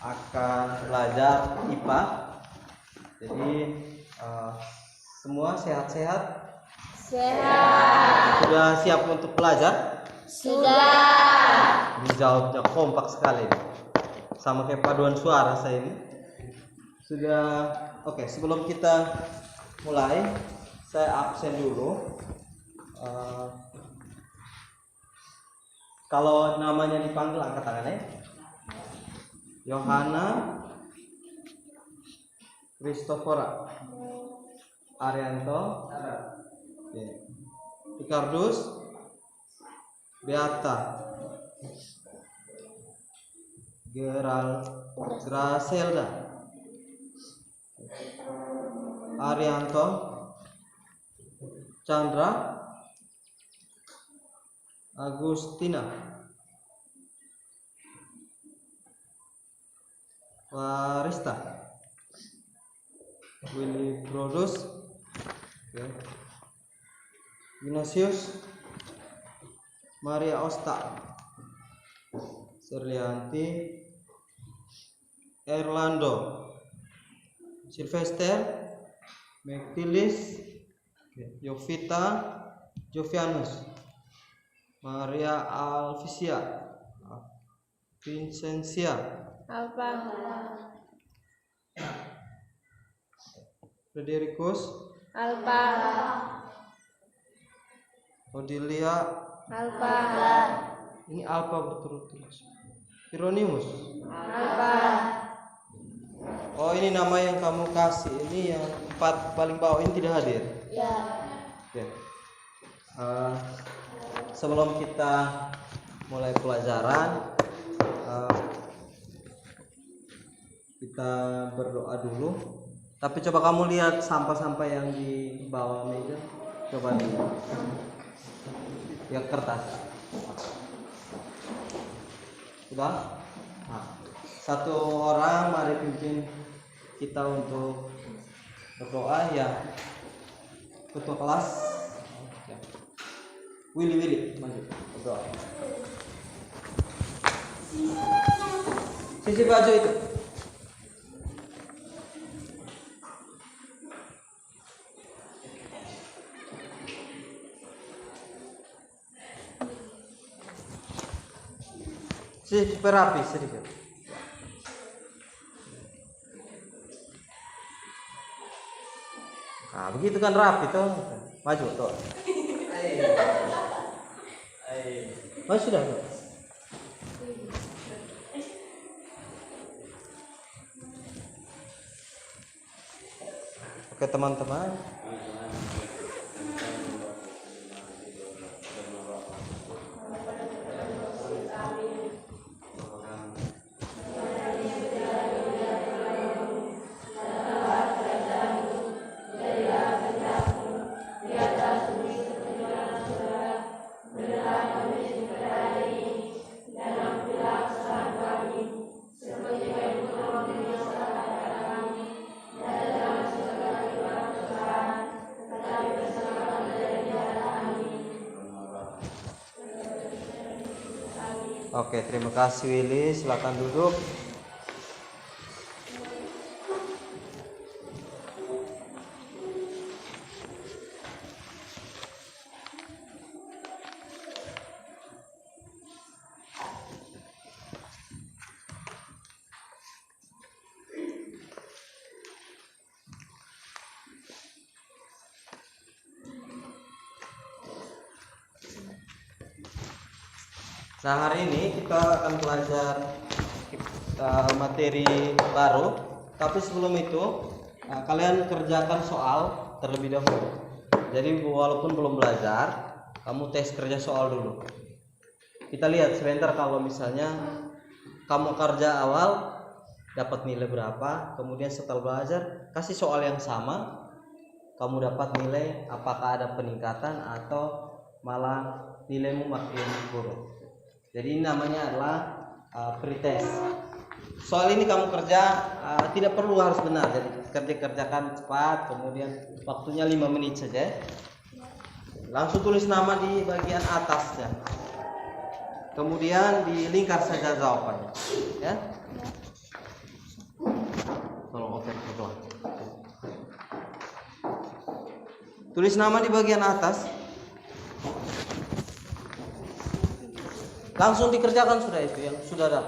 akan belajar IPA. Jadi semua sehat-sehat? Sehat. Sudah siap untuk belajar? Sudah. Dijawabnya kompak sekali. Sama kayak paduan suara saya ini. Sudah. Oke, sebelum kita mulai, saya absen dulu. Kalau namanya dipanggil angkat tangannya. Yohana Kristofora Arianto, Ricardus Beata Graselda Arianto Chandra Agustina Warista Willy Brodus, Ignatius Maria Osta Serlianti Erlando Sylvester Mektilis Yovita Jovianus Maria Alvisia Vincentia Alfa. Fredericus Alfa. Odilia Alfa. ini Alfa berturut-turut. Hieronymus Alfa. Oh, ini nama yang kamu kasih. Ini yang 4 paling bawah ini tidak hadir. Ya. Oke. Sebelum kita mulai pelajaran, kita berdoa dulu. Tapi coba kamu lihat sampah-sampah yang di bawah meja. Coba dulu. Ya, kertas. Sudah? Nah, satu orang mari pimpin kita untuk berdoa ya. Ketua kelas. Ya. Willy, maju berdoa. Sisi baju itu. Supaya rapi sedikit. Nah, begitu kan rapi tuh. Maju tuh. Oh, sudah. Oke, teman-teman. Oke, terima kasih Willy. Silakan duduk. Nah, hari ini kita akan belajar materi baru. Tapi sebelum itu, kalian kerjakan soal terlebih dahulu. Jadi walaupun belum belajar, kamu tes kerja soal dulu. Kita lihat sebentar kalau misalnya kamu kerja awal dapat nilai berapa, kemudian setelah belajar kasih soal yang sama, kamu dapat nilai apakah ada peningkatan atau malah nilaimu makin buruk. Jadi ini namanya adalah pretest. Soal ini kamu kerja tidak perlu harus benar. Jadi kerjakan cepat, kemudian waktunya 5 menit saja. Langsung tulis nama di bagian atasnya. Kemudian dilingkar saja jawabannya, ya. Tulis nama di bagian atas. Langsung dikerjakan sudah itu yang sudah ada.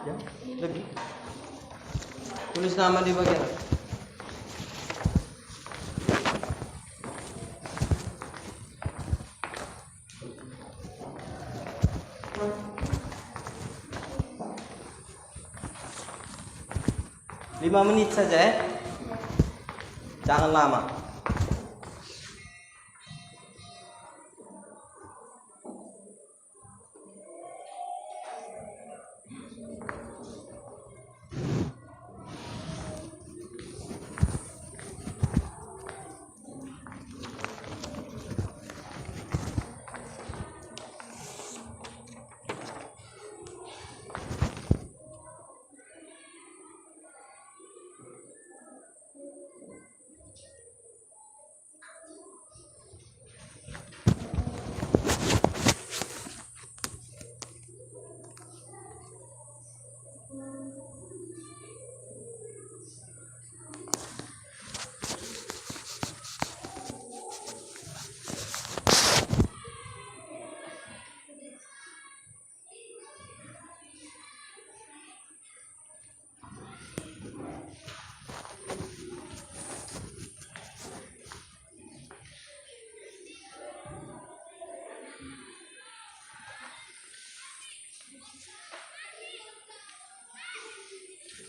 Ya, lebih. Tulis nama di bagian atas. Lima menit saja ya. Jangan lama.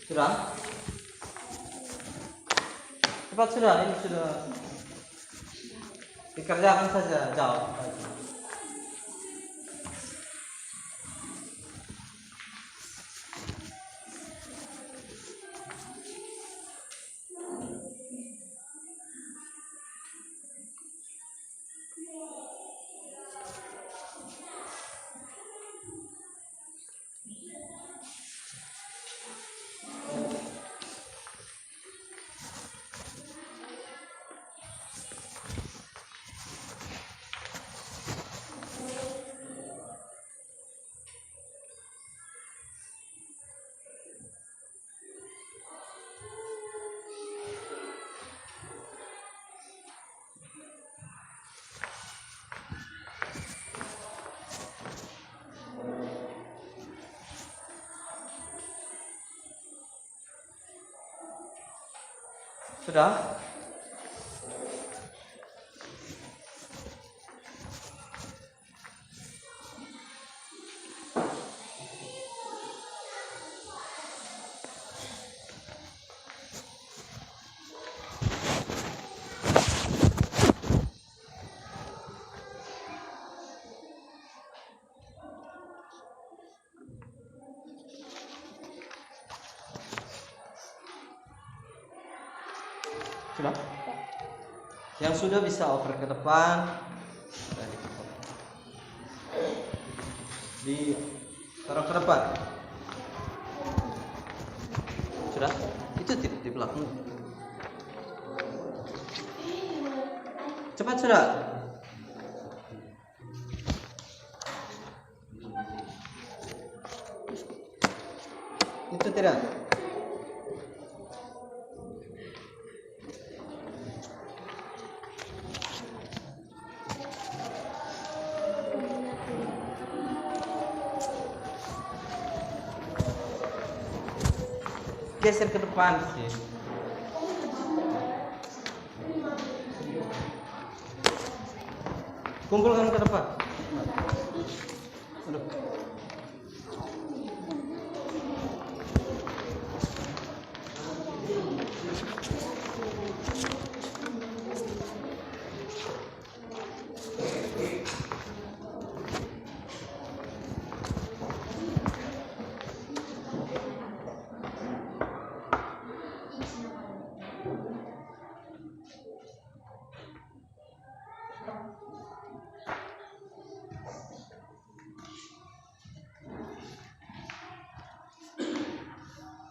Sudah? Cepat sudah, ini sudah dikerjakan saja, jauh. Sudah? Sudah? Yang sudah bisa oper ke depan. Di taruh ke depan. Sudah? Itu tidak di belakang. Cepat sudah. Itu tidak. Geser ke depan sih. Kumpulkan ke depan. Aduh.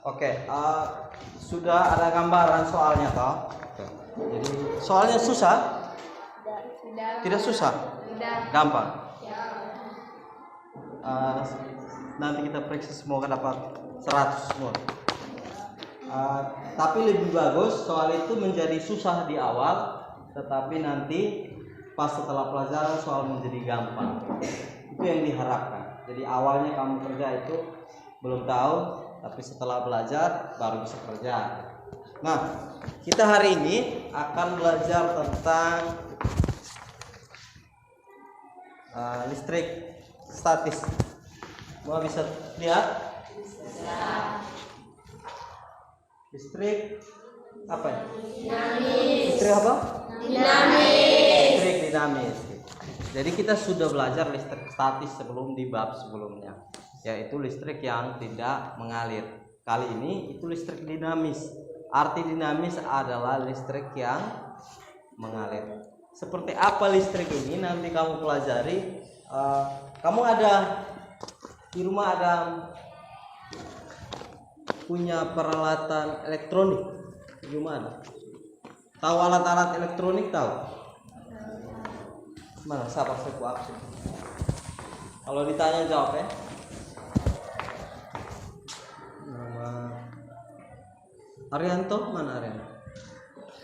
Oke, sudah ada gambaran soalnya toh. Oke. Jadi soalnya susah? Tidak susah. Gampang. Nanti kita periksa semoga dapat 100 semua. Tapi lebih bagus soal itu menjadi susah di awal, tetapi nanti pas setelah pelajaran soal menjadi gampang. Itu yang diharapkan. Jadi awalnya kamu kerja itu belum tahu, tapi setelah belajar baru bisa kerja. Nah, kita hari ini akan belajar tentang listrik statis. Mau bisa lihat? Listrik apa ya? Dinamis. Listrik apa? Dinamis. Listrik dinamis. Jadi kita sudah belajar listrik statis sebelum di bab sebelumnya, yaitu listrik yang tidak mengalir. Kali ini itu listrik dinamis. Arti dinamis adalah listrik yang mengalir. Seperti apa listrik ini nanti kamu pelajari. Kamu ada di rumah ada punya peralatan elektronik di rumah ada? Tahu alat-alat elektronik tahu? Mana siapa seku absen? Kalau ditanya jawab ya. Nama Arianto, mana Arianto?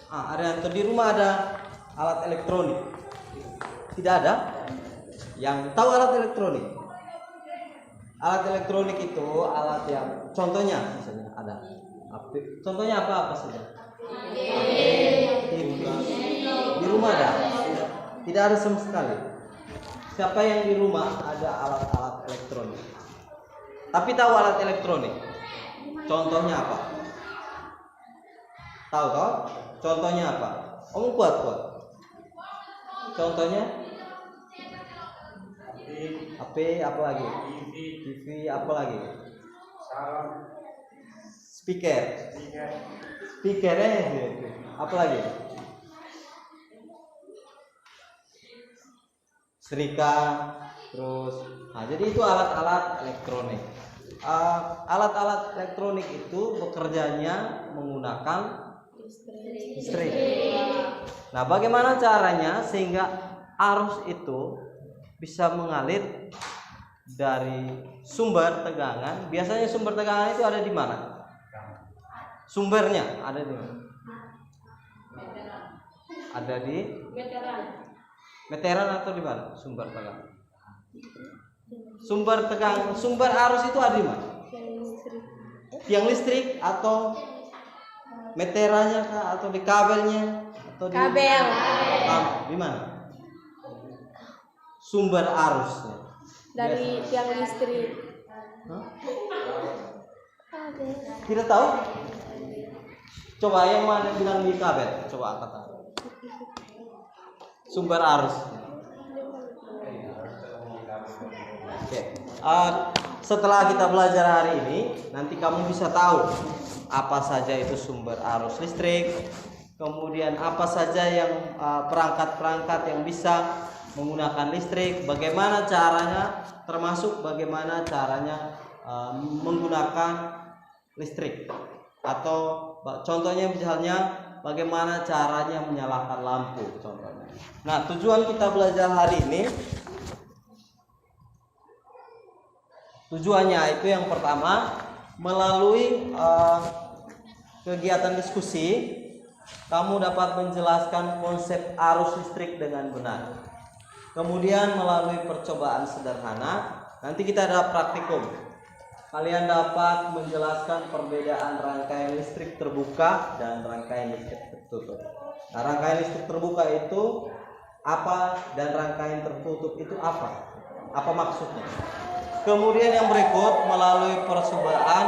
Arianto, di rumah ada alat elektronik? Tidak ada? Yang tahu alat elektronik? Alat elektronik itu alat yang contohnya misalnya ada. Contohnya apa saja? TV. Di rumah ada? Tidak ada sama sekali. Siapa yang di rumah ada alat-alat elektronik? Tapi tahu alat elektronik? Contohnya apa? Tahu toh? Contohnya apa? Om kuat. Contohnya? HP apa lagi? TV apa lagi? Speaker apa lagi? Setrika, terus jadi itu alat-alat elektronik. Alat-alat elektronik itu bekerjanya menggunakan listrik. Nah, bagaimana caranya sehingga arus itu bisa mengalir dari sumber tegangan? Biasanya sumber tegangan itu ada di mana? Sumbernya ada di mana? Ada di meteran atau di mana? Sumber tegangan. Sumber arus itu ada di mana? Tiang listrik atau meterannya kah? Atau di kabelnya? Atau di kabel? Di mana? Sumber arusnya dari tiang listrik. Tidak tahu? Coba yang mana bilang di kabel? Coba kata. Sumber arus. Oke. Setelah kita belajar hari ini, nanti kamu bisa tahu apa saja itu sumber arus listrik, kemudian apa saja yang perangkat-perangkat yang bisa menggunakan listrik, bagaimana caranya, termasuk bagaimana caranya menggunakan listrik, atau contohnya misalnya bagaimana caranya menyalakan lampu contohnya. Nah, tujuan kita belajar hari ini, tujuannya itu yang pertama, melalui kegiatan diskusi kamu dapat menjelaskan konsep arus listrik dengan benar. Kemudian melalui percobaan sederhana, nanti kita ada praktikum. Kalian dapat menjelaskan perbedaan rangkaian listrik terbuka dan rangkaian listrik tertutup. Nah, rangkaian listrik terbuka itu apa dan rangkaian tertutup itu apa? Apa maksudnya? Kemudian yang berikut, melalui percobaan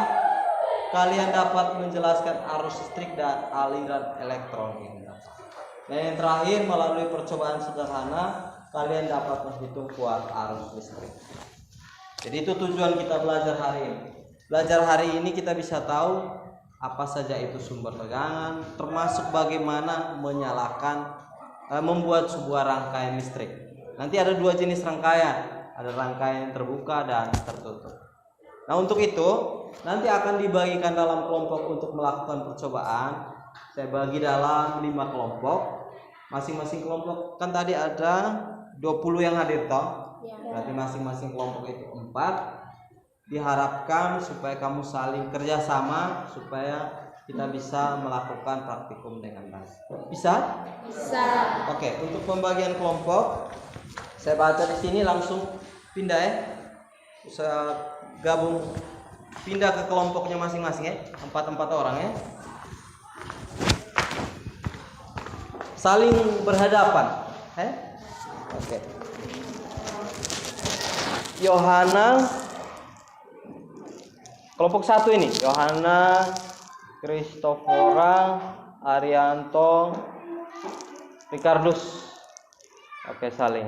kalian dapat menjelaskan arus listrik dan aliran elektron. Dan yang terakhir, melalui percobaan sederhana kalian dapat menghitung kuat arus listrik. Jadi itu tujuan kita belajar hari ini. Belajar hari ini kita bisa tahu apa saja itu sumber tegangan, termasuk bagaimana membuat sebuah rangkaian listrik. Nanti ada dua jenis rangkaian, ada rangkaian terbuka dan tertutup. Nah, untuk itu nanti akan dibagikan dalam kelompok untuk melakukan percobaan. Saya bagi dalam 5 kelompok. Masing-masing kelompok kan tadi ada 20 yang hadir toh. Ya. Berarti masing-masing kelompok itu 4. Diharapkan supaya kamu saling kerjasama supaya kita bisa melakukan praktikum dengan baik. Bisa? Bisa. Oke, untuk pembagian kelompok saya baca di sini langsung pindah ya. Saya gabung pindah ke kelompoknya masing-masing ya. 4 orang ya. Saling berhadapan. Oke. Yohana kelompok 1 ini, Yohana, Kristofora, Arianto, Ricardus. Oke, saling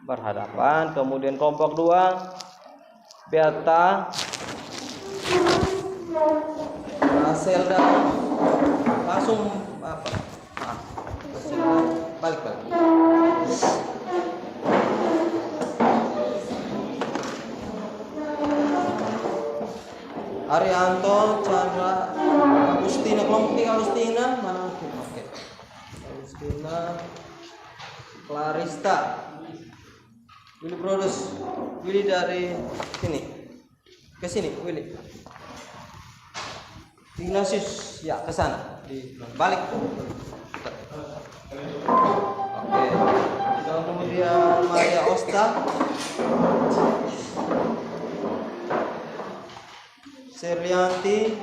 berhadapan. Kemudian kelompok 2, Beata, Selda. Langsung apa? Balik. Arianto, Chandra, Agustina, kelompok 3 Agustina, mana? Oke. Agustina, Clarista, Willy Brodus, Willy dari sini, ke sini, Willy. Ignatius, ya ke sana, balik. Oke. Kemudian Maria Osta, Serlianti,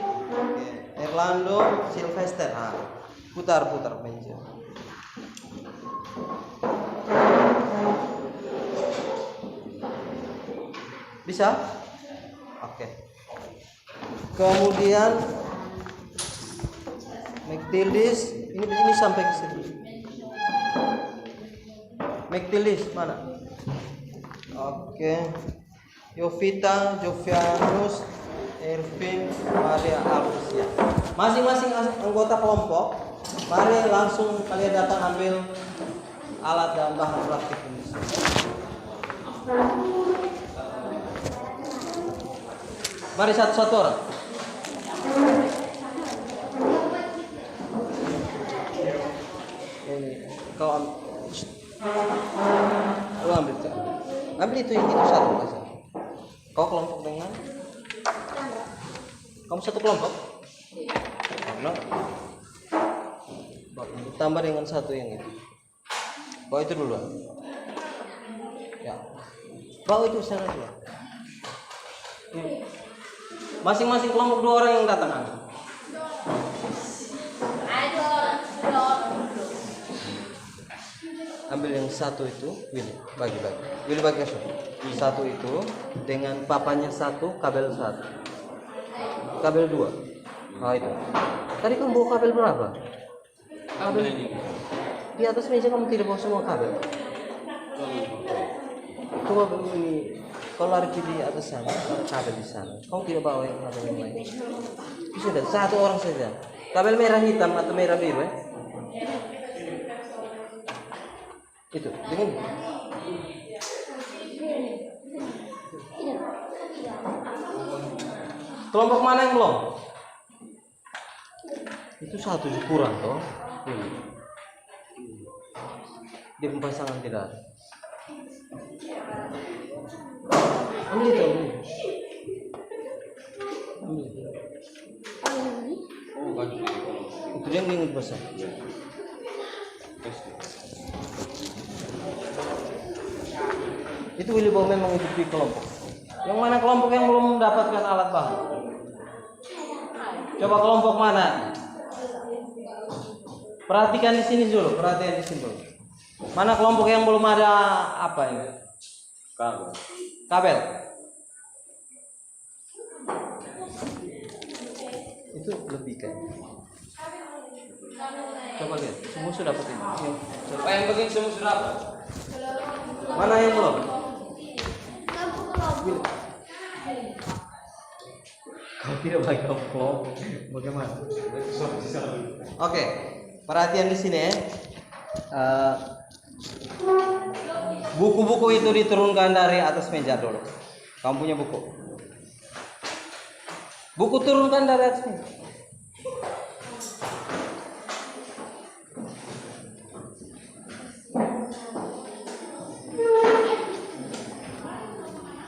Erlando, Sylvester. Putar meja. Bisa? Oke. Kemudian Mektildis, ini sampai ke situ. Mektildis mana? Oke. Yovita, Jovianus, Ervin, Maria Alfisia. Masing-masing anggota kelompok, mari langsung kalian datang ambil alat dan bahan praktik ini. Mari satu-satu orang. Ini kau ambil itu yang itu satu aja. Kau kelompok dengan kamu satu kelompok? Karena tambah dengan satu yang itu. Bawa itu dulu. Ya. Bawa itu sana dulu. Masing-masing kelompok 2 orang yang datang. Ambil yang satu itu, Willy, bagi. Willy bagi ke satu itu dengan papanya 1, kabel 1. Kabel 2. Nah itu. Tadi kamu bawa kabel berapa? Kabel di atas meja kamu tidak bawa semua kabel. Coba ini kalau lari di atas sana, ada kabel di sana. Kamu tidak bawa yang kabel yang lain. Sudah 1 orang saja. Kabel merah hitam atau merah biru ya? Itu dengan kelompok mana yang belum? Itu 1 kurang toh. Di pasangan tidak ada. Ambil itu. Oh, kan. Itu yang ingin besar. Itu Willy Bow memang itu di kelompok. Yang mana kelompok yang belum mendapatkan alat bahan? Coba kelompok mana? Perhatikan di sini dulu, Mana kelompok yang belum ada apa ini? Kabel. Itu lebih kan? Coba lihat, semua sudah dapat ini. Coba yang begini semua sudah dapat. Mana yang belum? Kau tidak bagi kelompok. Bagaimana? Oke, perhatian di sini ya. Buku-buku itu diturunkan dari atas meja dulu. Kamu punya buku? Buku turunkan dari atas ini.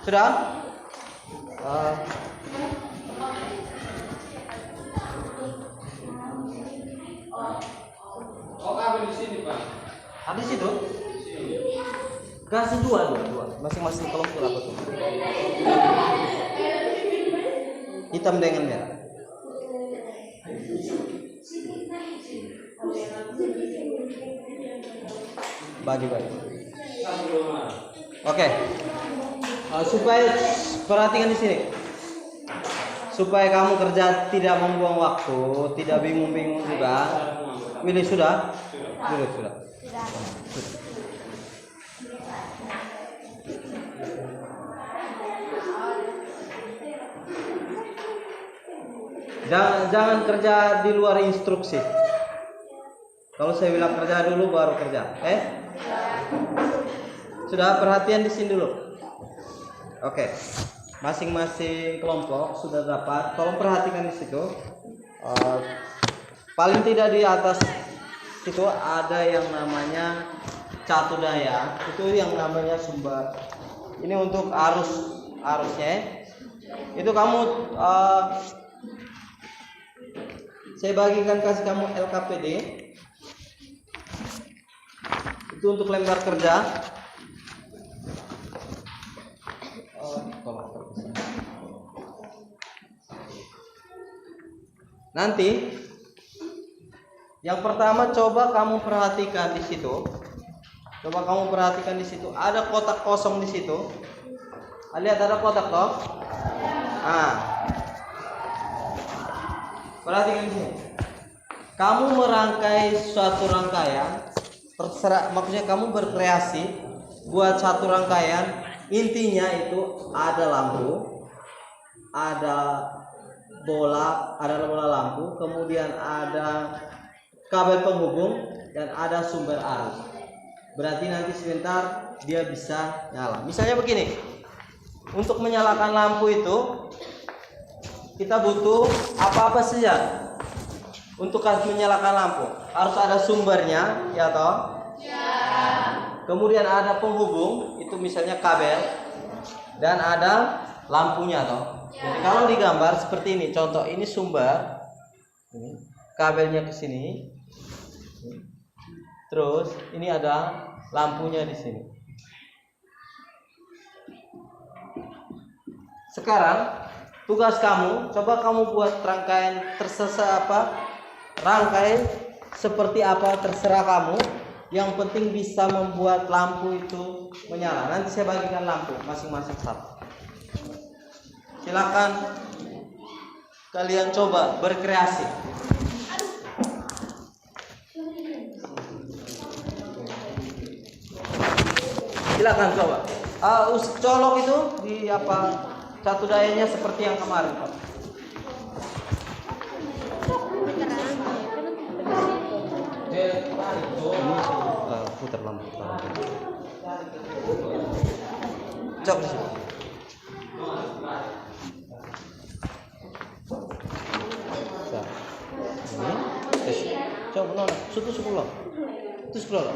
Sudah? Kabel di sini, Pak. Ada di situ? Kasih dua. Masing-masing kelompok apa tuh? Hitam dengan merah. Bagi-bagi. Oke. Supaya perhatikan di sini. Supaya kamu kerja tidak membuang waktu, tidak bingung-bingung juga. Willy sudah? Sudah. Jangan kerja di luar instruksi. Kalau saya bilang kerja dulu baru kerja. Sudah, perhatian di sini dulu. Oke. Masing-masing kelompok sudah dapat. Tolong perhatikan di situ. Paling tidak di atas itu ada yang namanya catu daya. Itu yang namanya sumber. Ini untuk arusnya. Itu kamu saya bagikan kasih kamu LKPD. Itu untuk lembar kerja. Nanti yang pertama coba kamu perhatikan di situ. Ada kotak kosong di situ. Lihat ada kotak toh? Perhatikan di sini. Kamu merangkai suatu rangkaian, terserah, maksudnya kamu berkreasi buat satu rangkaian. Intinya itu ada lampu, ada bola lampu, kemudian ada kabel penghubung dan ada sumber arus. Berarti nanti sebentar dia bisa nyala. Misalnya begini. Untuk menyalakan lampu itu kita butuh apa-apa saja untuk menyalakan lampu. Harus ada sumbernya, ya toh? Ya. Kemudian ada penghubung, itu misalnya kabel, dan ada lampunya toh. Ya. Jadi kalau digambar seperti ini, contoh ini sumber, ini, kabelnya ke sini, terus ini ada lampunya di sini. Sekarang tugas kamu, coba kamu buat rangkaian rangkaian seperti apa terserah kamu. Yang penting bisa membuat lampu itu menyala. Nanti saya bagikan lampu masing-masing satu. Silakan kalian coba berkreasi. Silakan coba. Colok itu di satu dayanya seperti yang kemarin, Pak. Putar lampu. Cok di sini. Ini. Coba nona. Sudah 10. Itu 10.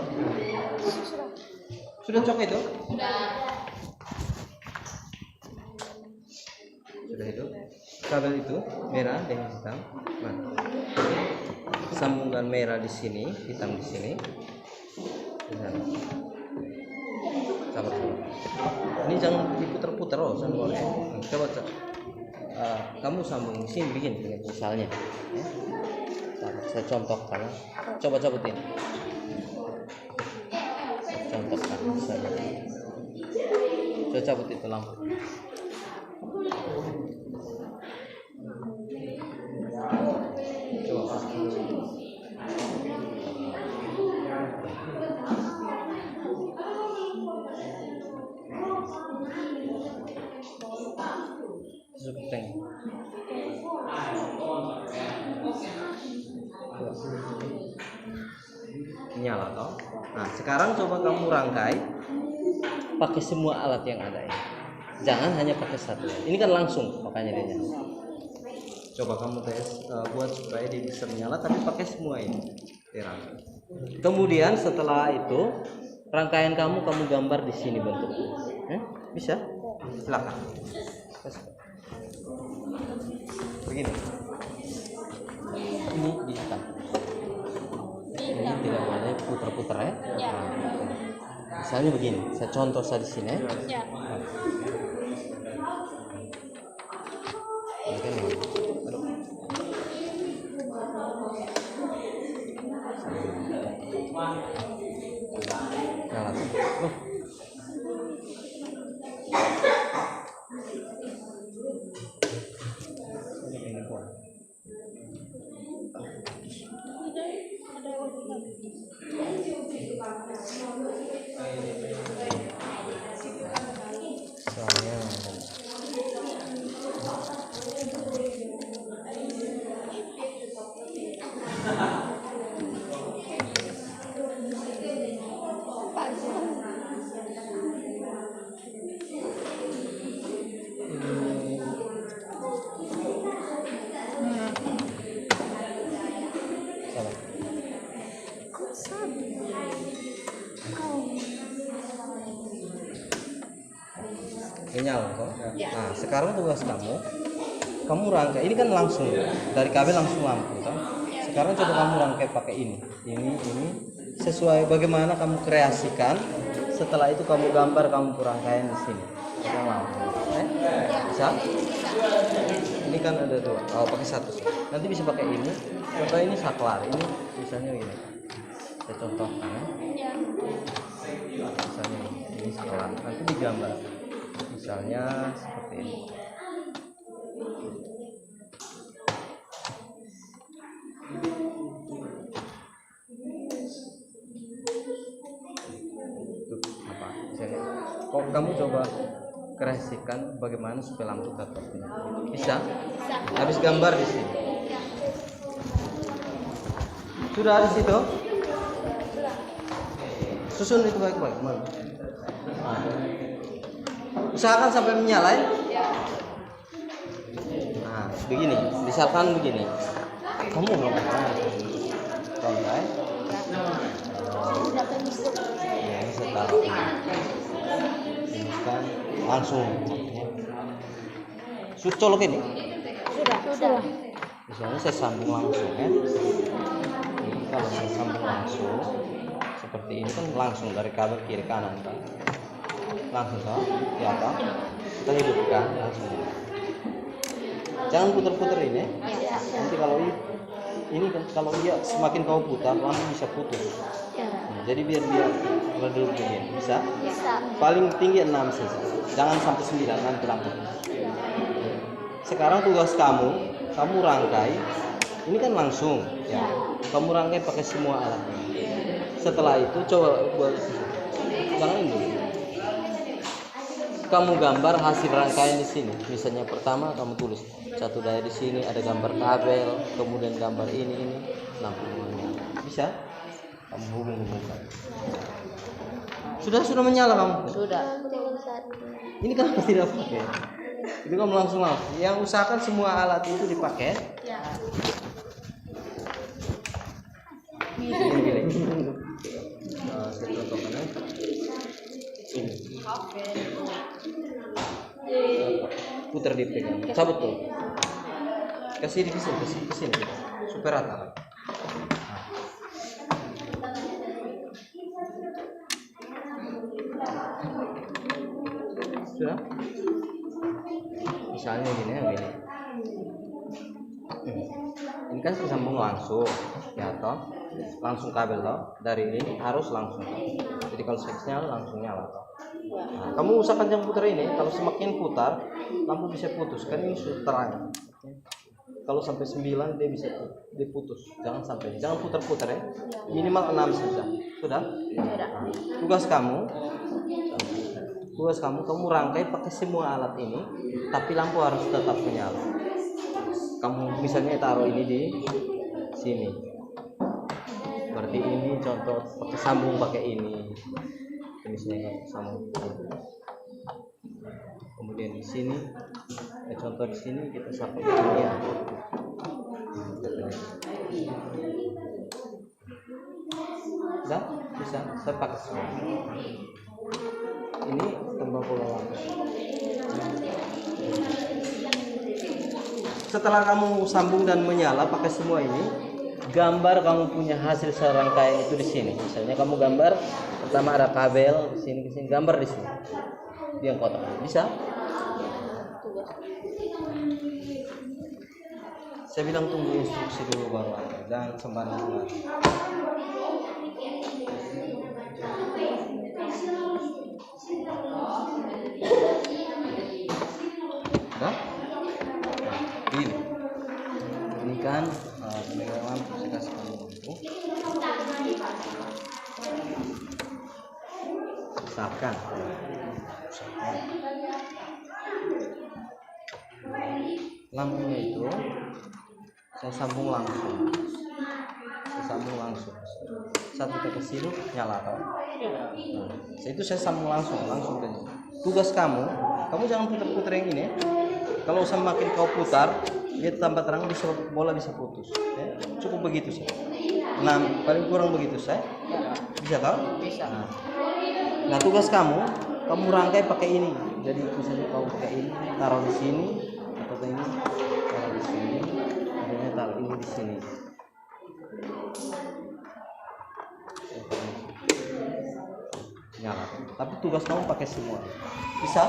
Sudah cok itu? Sudah itu. Kabel itu merah dengan hitam. Nah. Sambungan merah di sini, hitam di sini. Sabar. Ini jangan diputar-putar boleh. Coba. Kamu sambung sini begini misalnya. Saya contohkan. Coba cabutin. Contohkan misalnya. Coba cabut itu lampu. Coba pasang. Nyala toh. Nah, sekarang coba kamu rangkai pakai semua alat yang ada ya. Jangan hanya pakai satu. Ini kan langsung makanya dia nyala. Coba kamu tes buat supaya dia bisa menyala, tapi pakai semua ini terang. Kemudian setelah itu rangkaian kamu gambar di sini bentuknya. Bisa? Silakan. Begini. Ini diikat. Ini tidak boleh putar-putar ya. Nah, misalnya begini, saya contoh saya di sini ya. Ini kan ini. Aduh. Nyala. Ini pun. Soalnya nyala kok. Nah, sekarang tugas kamu rangkai. Ini kan langsung dari kabel langsung lampu kan. Sekarang coba kamu rangkai pakai ini sesuai bagaimana kamu kreasikan. Setelah itu kamu gambar, kamu rangkaian di sini. Yang lampu. Bisa? Ini kan ada dua. Oh, pakai satu. Nanti bisa pakai ini. Contoh ini saklar. Ini misalnya ini. Saya contohkan. Misalnya ini saklar. Nanti digambar. Misalnya seperti ini. Tuh, apa? Misalnya, kok kamu coba kreasikan bagaimana supaya lampu tetap bisa? Habis gambar di sini. Sudah di situ? Susun itu baik-baik. Nah. Usahakan sampai menyala ya. Nah, begini, misalkan begini. Kamu mau contoh ya. Ya, ini setelah ini kan langsung. Sudah colok ini? Sudah. Misalnya saya sambung langsung ya. Ini kalau saya sambung langsung seperti ini kan langsung dari kabel kiri kanan kan. Langsung toh di atas kita hidupkan langsung. Jangan putar-putar ini. Nanti kalau ini kan kalau dia semakin kau putar lampu bisa putus. Nah, jadi biar dia redup begini bisa. Paling tinggi 6 saja. Jangan sampai 9 nanti lampu. Sekarang tugas kamu rangkai. Ini kan langsung ya. Kamu rangkai pakai semua alat. Setelah itu coba buat jangan ini. Kamu gambar hasil rangkaian di sini. Misalnya pertama kamu tulis satu daya di sini, ada gambar kabel, kemudian gambar ini lampu menyala. Bisa? Kamu hubung-hubungkan. Sudah menyala kamu? Sudah. Ini kenapa tidak pakai? Itu kamu langsung. Yang usahakan semua alat itu dipakai. Ya. Gini. Saya contohkan ya. Ini. Putar di pegang. Cabut tuh. Kasih di sini. Super rata. Sudah? Misalnya gini. Ini kan tersambung langsung, ya toh? Langsung kabel toh. Dari ini harus langsung. Jadi kalau seksnya langsung nyala toh. Nah, kamu usahakan jangan putar ini. Kalau semakin putar, lampu bisa putus. Kan ini sudah terang. Kalau sampai 9 dia bisa diputus. Jangan putar-putar ya. Minimal 6 saja. Sudah? Nah, tugas kamu rangkai pakai semua alat ini, tapi lampu harus tetap menyala. Kamu misalnya taruh ini di sini. Berarti ini contoh pakai sambung pakai ini. Misalnya sambung. Kemudian di sini contoh di sini kita sampai ini ya. Udah, bisa. Saya pakai semua. Ini tambah bola lampu. Setelah kamu sambung dan menyala pakai semua ini, gambar kamu punya hasil serangkaian itu di sini. Misalnya kamu gambar pertama ada kabel di sini, gambar di sini. Di yang kotak. Bisa? Saya bilang tunggu instruksi dulu baru ada. Jangan sembarangan. Nah, ini kan pemegang lampu, saya kasih kamu lampu. Misalkan lampunya itu saya sambung langsung. Satu tetes sirup nyala kan? Itu saya sambung langsung ke sini. Tugas kamu jangan putar-putar yang ini. Kalau semakin kau putar, dia tambah terang, bola bisa putus. Ya, cukup begitu sih. Nah, paling kurang begitu saya. Bisa kau? Bisa. Nah, tugas kamu rangkai pakai ini. Jadi misalnya kau pakai ini, taruh di sini, atau ini, taruh di sini, kemudian taruh ini di sini. Nyala. Tapi tugas kamu pakai semua. Bisa?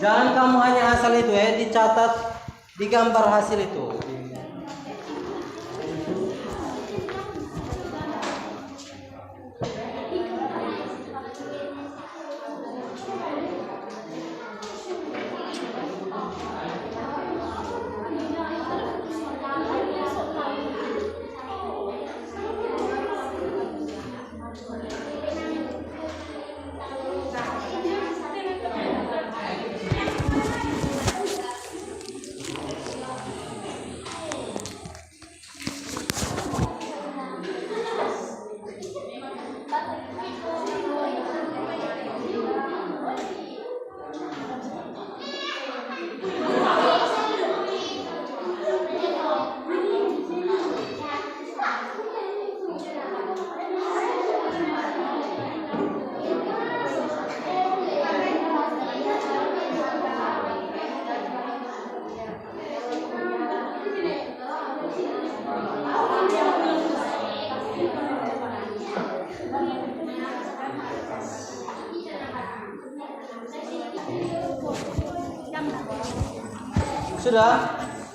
Jangan kamu hanya asal itu ya, dicatat, digambar hasil itu.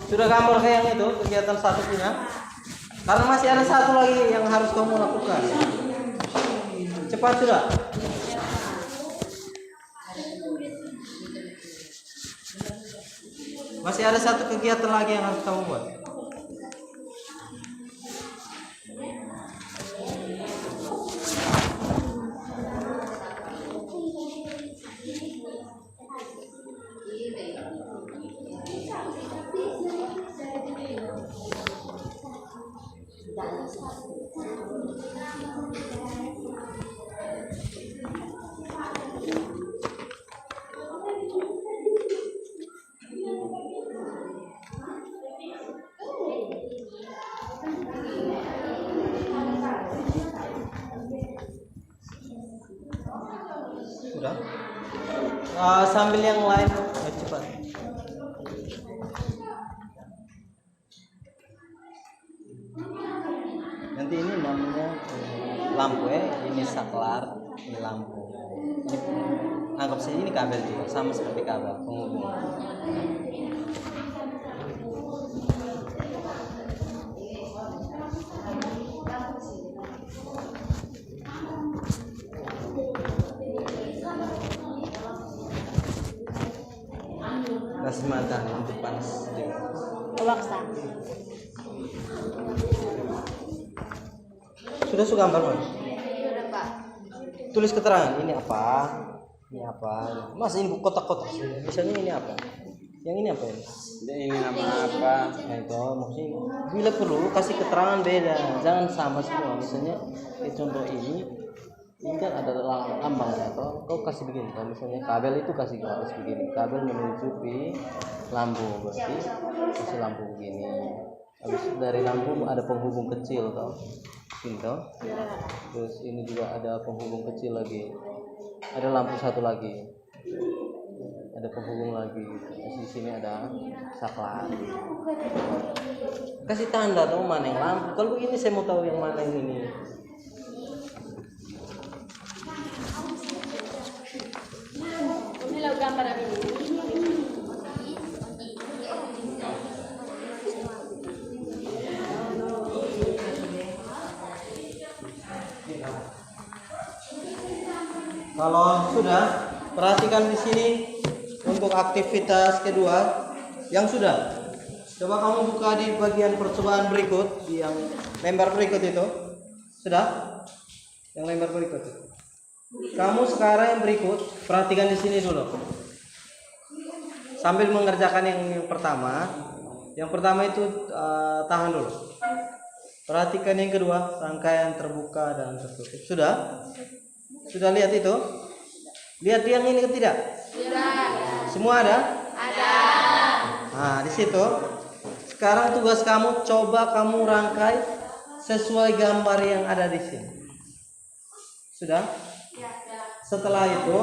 Sudah gambar kayak yang itu kegiatan satu punya. Karena masih ada satu lagi yang harus kamu lakukan. Cepat sudah. Masih ada satu kegiatan lagi yang harus kamu buat. Sudah. Sambil yang lain cepat. Nanti ini namanya lampu ya, ini saklar, ini lampu. Ini, anggap saja ini kabel juga, sama seperti kabel penghubung. Kasih mata untuk panas. Waksa. Sudah gambar Mas? Tulis keterangan ini apa? Ini apa? Mas ini kotak-kotak. Misalnya ini apa? Yang ini apa ini? Ini nama apa? Nah itu maksudnya bila perlu kasih keterangan beda, jangan sama semua. Misalnya contoh ini kan ada lambang atau kau kasih begini. Kalau misalnya kabel itu kasih garis begini, kabel menutupi lampu berarti kasih lampu begini. Habis dari lampu ada penghubung kecil toh, sini toh. Terus ini juga ada penghubung kecil lagi. Ada lampu satu lagi. Ada penghubung lagi. Di sini ada saklar. Kasih tanda tuh mana yang lampu. Kalau begini saya mau tahu yang mana yang ini. Ini lo gambar ini. Kalau sudah, perhatikan di sini untuk aktivitas kedua yang sudah. Coba kamu buka di bagian percobaan berikut, di yang lembar berikut itu. Sudah? Yang lembar berikut itu. Kamu sekarang yang berikut, perhatikan di sini dulu. Sambil mengerjakan yang pertama. Yang pertama itu tahan dulu. Perhatikan yang kedua, rangkaian terbuka dan tertutup. Sudah? Sudah lihat itu? Lihat yang ini tidak? Tidak. Semua ada? Ada. Nah, di situ. Sekarang tugas kamu coba kamu rangkai sesuai gambar yang ada di sini. Sudah? Setelah itu,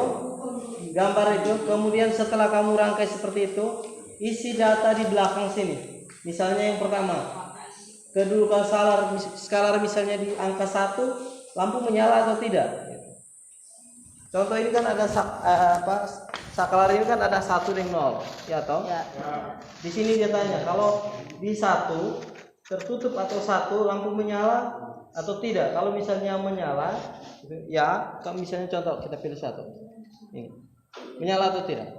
gambar itu, kemudian setelah kamu rangkai seperti itu, isi data di belakang sini. Misalnya yang pertama, kedudukan skalar misalnya di angka 1, lampu menyala atau tidak? Contoh ini kan ada saklar ini kan ada 1 dan 0, ya toh? Ya. Di sini dia tanya kalau di 1 tertutup atau 1 lampu menyala atau tidak. Kalau misalnya menyala, ya, kalau misalnya contoh kita pilih 1. Ini. Menyala atau tidak?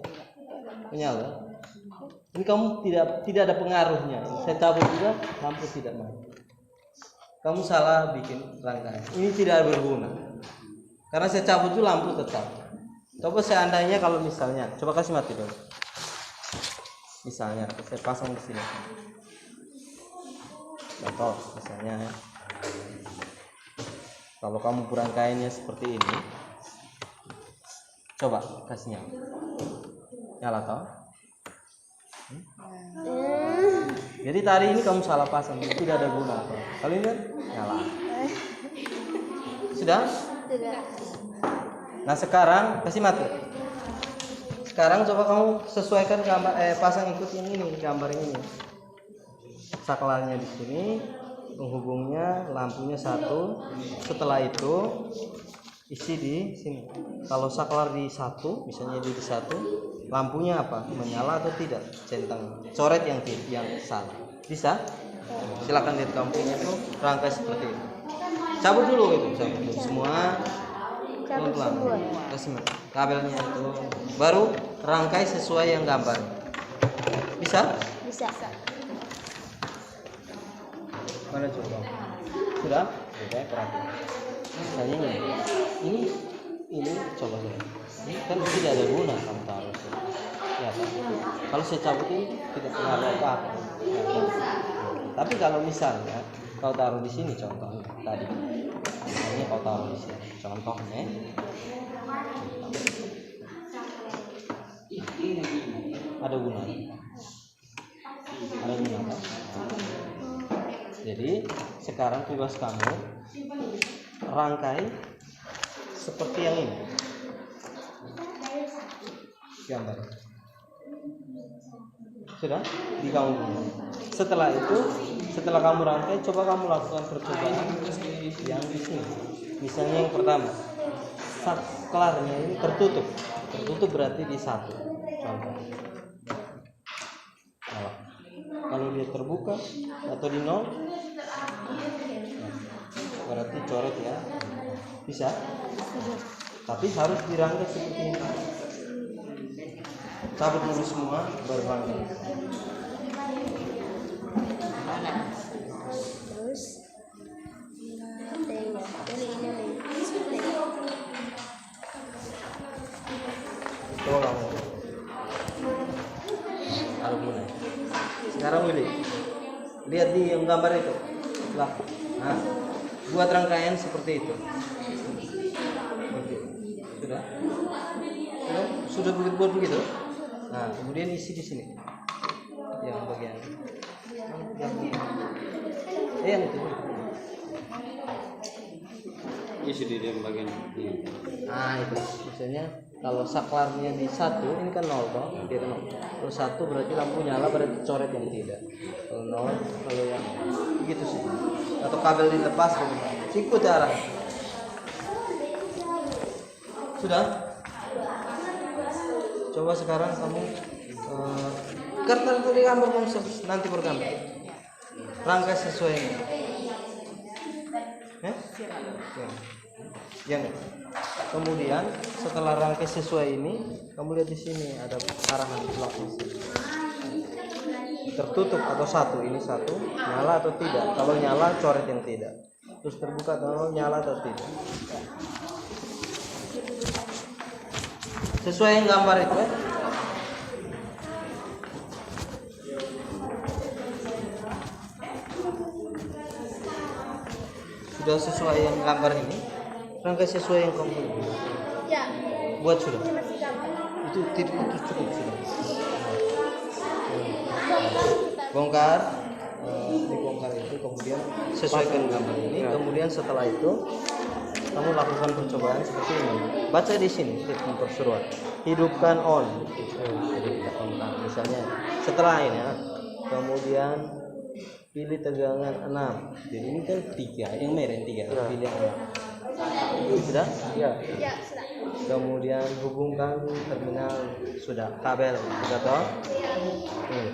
Menyala. Ini kamu tidak ada pengaruhnya. Saya cabut juga lampu tidak mati. Kamu salah bikin rangkaian. Ini tidak berguna. Karena saya cabut itu lampu tetap. Coba seandainya kalau misalnya, coba kasih mati dulu. Misalnya saya pasang di sini. Contoh misalnya, kalau kamu rangkaiannya seperti ini, coba kasih nyala. Nyala toh? Jadi tadi ini kamu salah pasang, tidak ada guna. Kali ini kan nyala. Sudah? Tidak. Nah sekarang kasih mati. Sekarang coba kamu sesuaikan gambar, pasang ikut yang ini, gambar ini. Saklarnya di sini, penghubungnya, lampunya 1. Setelah itu isi di sini. Kalau saklar di 1, misalnya di 1, lampunya apa? Menyala atau tidak? Centang, coret yang salah. Bisa? Silakan lihat lampunya itu rangkai seperti ini. Cabut dulu itu, cabut dulu semua. Pelan-pelan. Kasih kabelnya itu. Baru rangkai sesuai yang gambar. Bisa? Bisa. Mana coba? Sudah? Oke, perhatikan. Misalnya ini coba saya. Ini kan tidak ada guna kamu taruh sini. Ya kan? Kalau saya cabut ini tidak pengaruh apa-apa. Tapi kalau misalnya kau taruh di sini contohnya tadi. Misalnya kau taruh di sini. Contohnya ada guna. Ada guna kan? Jadi sekarang tugas kamu rangkai seperti yang ini. Gambar. Sudah? Di kamu. Setelah itu, setelah kamu rangkai, coba kamu lakukan percobaan yang di sini. Misalnya yang pertama, saklarnya ini tertutup. Tertutup berarti di 1. Contoh. Nah, kalau dia terbuka atau di 0, berarti coret ya. Bisa? Tapi harus dirangkai seperti ini. cabut dulu semua baru rangkai. Terus tengok ini Coba kamu. Taruh mulai. Sekarang Willy, lihat di yang gambar itu. Lah. Nah, buat rangkaian seperti itu. Sudah? Sudah buat begitu? Nah, kemudian isi di sini. Yang bagian. Yang itu. Isi di dalam bagian ini. Nah, itu maksudnya kalau saklarnya di 1 ini kan 0 toh, dia kan 0. Kalau 1 berarti lampu nyala, berarti coret yang tidak. Kalau 0, kalau yang begitu sih. Atau kabel dilepas bagaimana? Ikut arah. Sudah? Coba sekarang kamu kertas itu digambar nanti bergambar. Rangkai sesuai ini. Ya. Yang kemudian setelah rangkai sesuai ini, kamu lihat di sini ada arahan belakang sini. Tertutup atau 1, ini 1, nyala atau tidak. Kalau nyala coret yang tidak. Terus terbuka atau nyala atau tidak. Sesuai yang gambar itu ya. Sudah sesuai yang gambar ini. Rangkai sesuai yang kamu ya. buat sudah. Itu cukup sudah. Bongkar, dibongkar itu kemudian sesuaikan gambar ini. Kemudian setelah itu kamu lakukan percobaan seperti ini. Baca di sini untuk surat. Hidupkan on. Hidupkan on. Nah, misalnya setelah ini ya. Kemudian pilih tegangan 6. Jadi ini kan 3, yang merah 3. Pilih yang 6. Sudah? Ya. Ya, sudah. Kemudian hubungkan terminal sudah kabel sudah toh.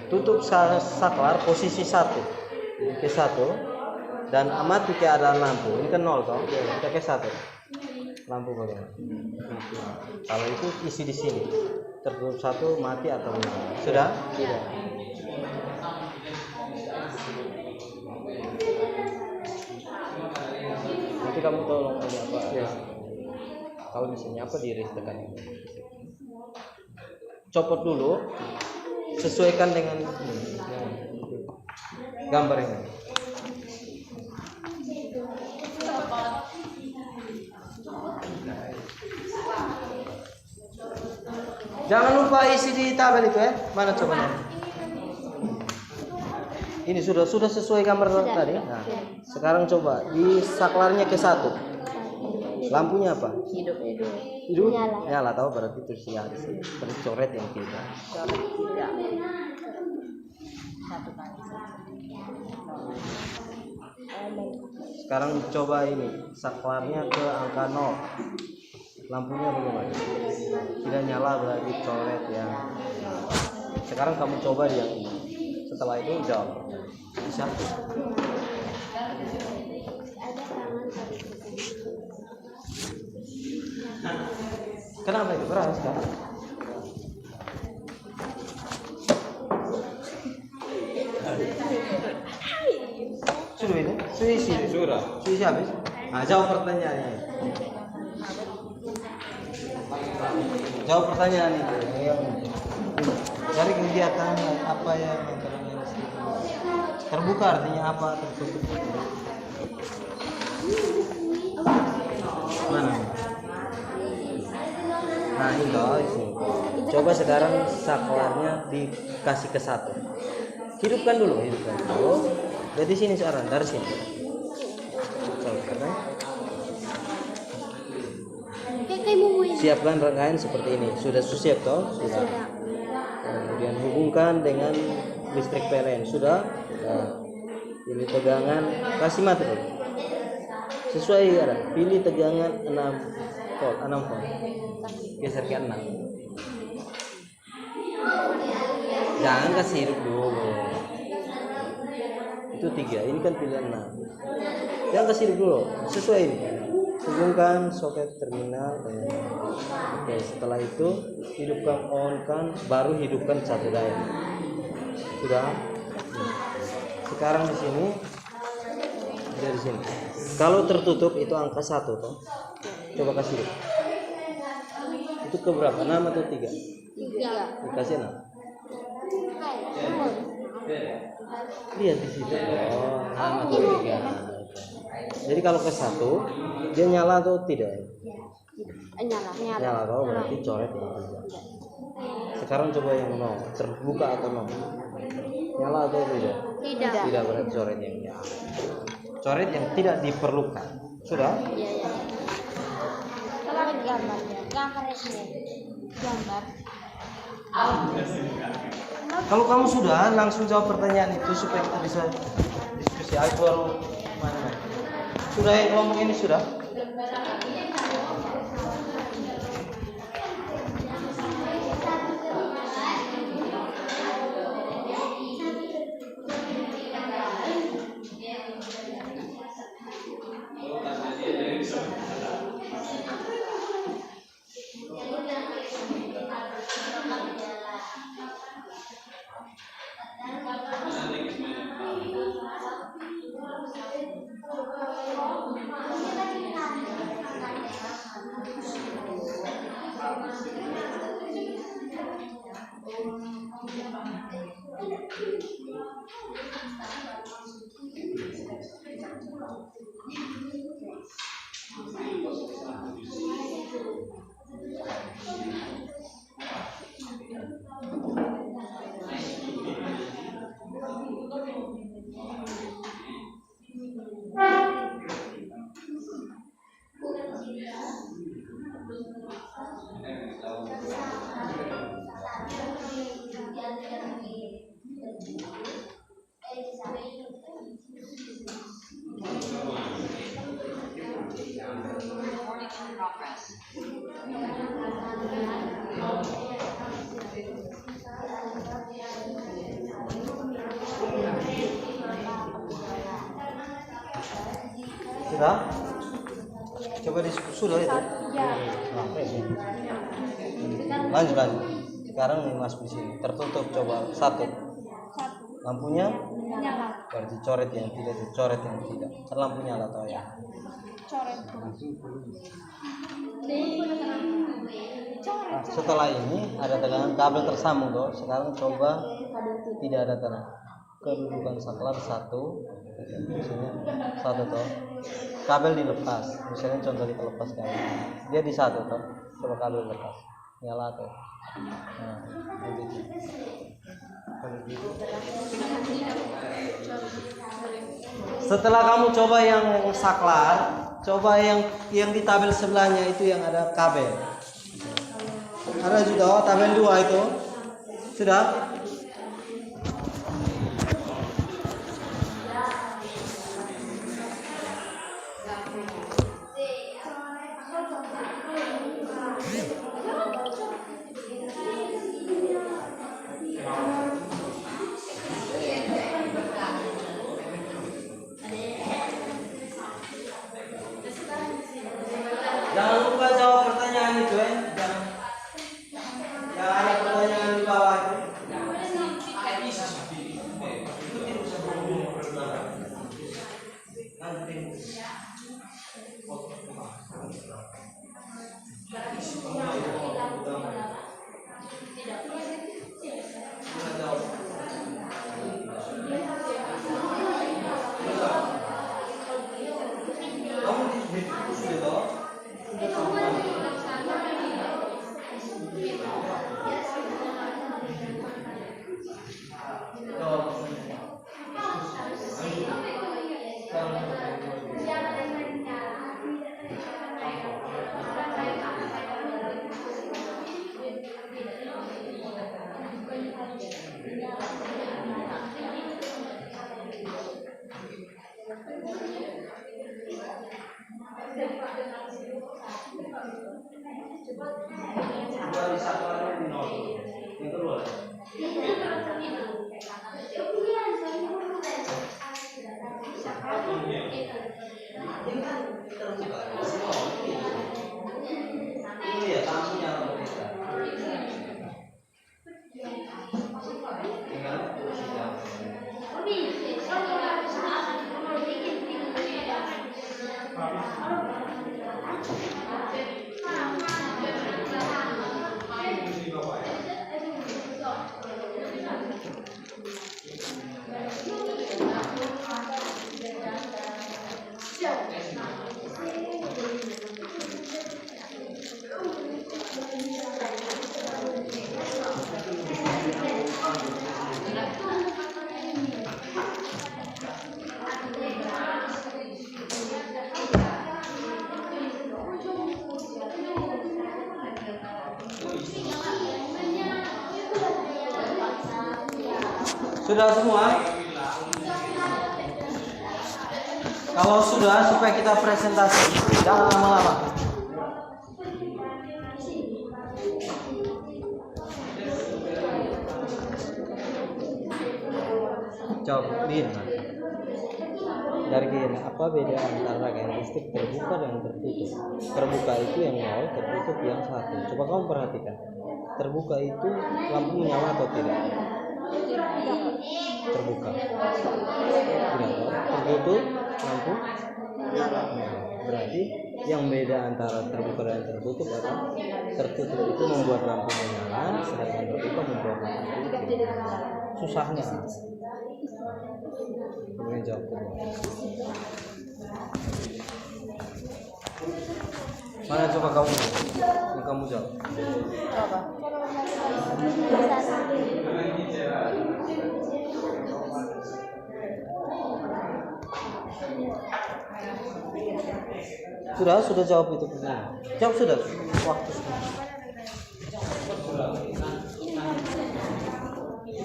Tutup saklar posisi 1. Jadi ke 1 dan amati keadaan lampu. Ini kan 0 toh. Kita ke 1. Lampu bagaimana? Kalau itu isi di sini. Tertutup 1 mati atau nyala. Sudah? Sudah. Nanti kamu tolong aja apa? Ya. Kalau misalnya apa di tekan ini. Copot dulu, sesuaikan dengan gambar ini. Jangan lupa isi di tabel itu ya. Mana cobanya? Ini sudah sesuai gambar tadi. Nah, sekarang coba di saklarnya ke 1. Lampunya apa? Hidup. Nyala tahu berarti itu sial sih. Tercoret yang tidak. Sekarang coba ini saklarnya ke angka 0. Lampunya bagaimana? Tidak nyala berarti coret ya. Sekarang kamu coba yang ini. Setelah itu jawab. Bisa. Kenapa itu keras kan? Sudah ini? Sudah. Sudah habis. Nah, jawab pertanyaannya. Jawab pertanyaan itu. Dari kegiatan apa yang terbuka artinya apa, tertutup? Mana? Nah itu. Coba sekarang saklarnya dikasih ke 1. Hidupkan dulu. Dari sini sekarang, dari sini. Siapkan rangkaian seperti ini. Sudah siap toh? Sudah. Kemudian hubungkan dengan listrik PLN. Sudah. Nah, pilih tegangan, kasih mati dulu. Sesuai ya. Pilih tegangan 6 volt. Geser ke 6. Jangan kasih hidup dulu. Itu 3. Ini kan pilihan 6. Jangan kasih hidup dulu. Sesuai ini. hubungkan soket terminal dengan oke, setelah itu hidupkan on kan, baru hidupkan satu daya. Sudah. Sekarang di sini, dari sini. Kalau tertutup itu angka 1 toh. Coba kasih lihat. Itu ke berapa? 6 atau 3? 3. Dikasih 6. Lihat di situ. Oh, 6 atau 3. Jadi kalau ke 1 dia nyala atau tidak? Nyala toh, berarti coret yang 3. Sekarang coba yang 0, terbuka atau 0? Nyala atau tidak? Tidak, berarti coret yang nyala. Coret yang tidak diperlukan. Sudah? Iya. Kalau gambar. Kalau kamu sudah, langsung jawab pertanyaan itu supaya kita bisa diskusi. Aku baru mana? Sudah yang kelompok ini sudah? Sudah? Coba diskusi sudah itu. Lanjut. Sekarang nih Mas di sini tertutup, coba 1. Lampunya berarti coret yang tidak, coret yang tidak. Kan lampu nyala atau ya? Nah, setelah ini ada tegangan kabel tersambung toh. Sekarang coba tidak ada tanda. Kedudukan saklar 1. Misalnya 1 toh. Kabel dilepas. Misalnya contoh kita lepas kabel. Dia di 1 toh. Coba kabel lepas. Nyala tuh. Nah, gitu. Setelah kamu coba yang saklar, coba yang di tabel sebelahnya itu yang ada kabel. Ada juga tabel 2 itu. Sudah? Jangan lupa jawab pertanyaan itu ya. Yang ada pertanyaan di bawah itu. Kamu diskusi toh. Yang kedua. Sudah semua? Kalau sudah, supaya kita presentasi, jangan lama-lama. Coba lihat. Dari gini, apa beda antara gaya listrik terbuka dan tertutup? Terbuka itu yang 0, tertutup yang 1. Coba kamu perhatikan. Terbuka itu lampu menyala atau tidak? Terbuka. Tidak. Tertutup lampu menyala. Berarti yang beda antara terbuka dan tertutup adalah tertutup itu membuat lampu menyala, sedangkan terbuka membuat lampu tidur. Susahnya. Kemudian jawab kedua. Mana coba kamu? Yang kamu jawab. Coba. Sudah jawab itu pertanyaan. Jawab sudah. Waktu sudah.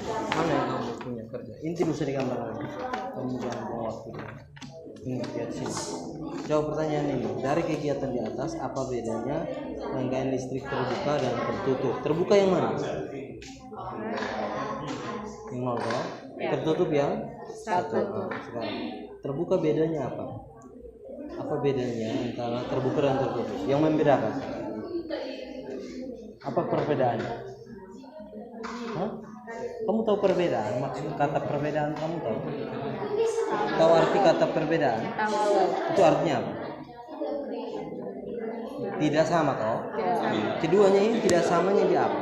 Mana yang kamu punya kerja? Inti bisa digambar lagi. Kamu jangan bawa waktu. Ini lihat sini. Jawab pertanyaan ini. Dari kegiatan di atas, apa bedanya rangkaian listrik terbuka dan tertutup? Terbuka yang mana? Yang 0 kan? Tertutup yang 1. Sekarang. Terbuka bedanya apa? Apa bedanya antara terbuka dan tertutup? Yang membedakan? Apa perbedaannya? Hah? Kamu tahu perbedaan? Maksud kata perbedaan kamu tahu? Tahu arti kata perbedaan? Itu artinya apa? Tidak sama toh? Keduanya ini tidak samanya di apa?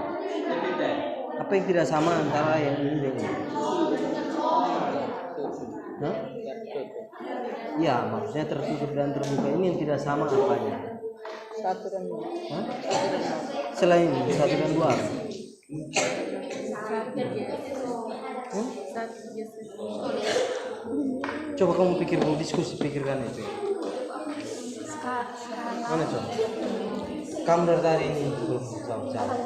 Apa yang tidak sama antara yang ini dan ini? Hah? Ya, maksudnya tertutup dan terbuka ini yang tidak sama apanya? 1 dan 2. Hah? Selain 1 dan 2. Coba kamu pikir, kamu diskusi, pikirkan itu. Mana coba? Kamu dari tadi ini belum jawab.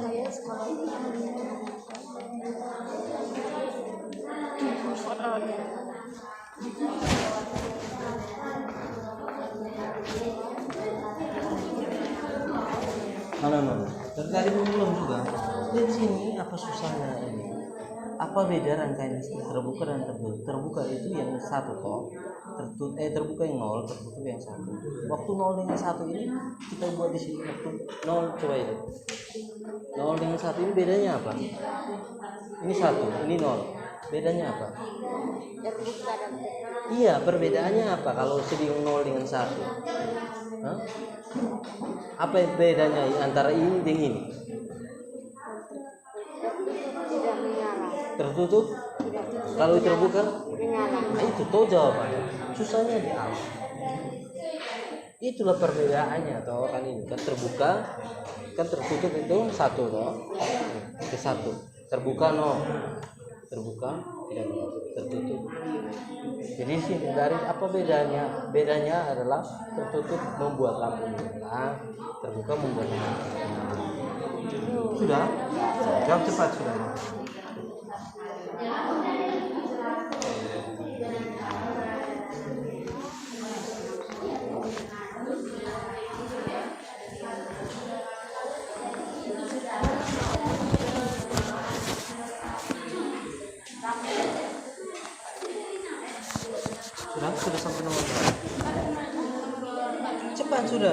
Mana? Dari tadi belum juga. Di sini apa susahnya ini? Apa beda rangkaian listrik terbuka dan tertutup? Terbuka itu yang 1 toh, terbuka yang 0, tertutup yang 1. Waktu 0 dengan 1 ini kita buat di sini waktu 0, coba itu. 0 dengan 1 ini bedanya apa? Ini 1, ini 0. Bedanya apa? Iya, perbedaannya apa kalau sedang 0 dengan 1? Hah? Apa bedanya antara ini dengan ini? Tertutup? Kalau terbuka? Nah, itu toh jawabannya. Susahnya di awal. Itulah perbedaannya toh kan ini kan terbuka, kan tertutup itu 1 toh. Itu 1. Terbuka 0. Terbuka tidak tertutup. Jadi sini dari apa bedanya? Bedanya adalah tertutup membuat lampu menyala, terbuka membuat lampu menyala. Sudah? Jawab cepat sudah. Sudah sampai nomor berapa? Cepat sudah.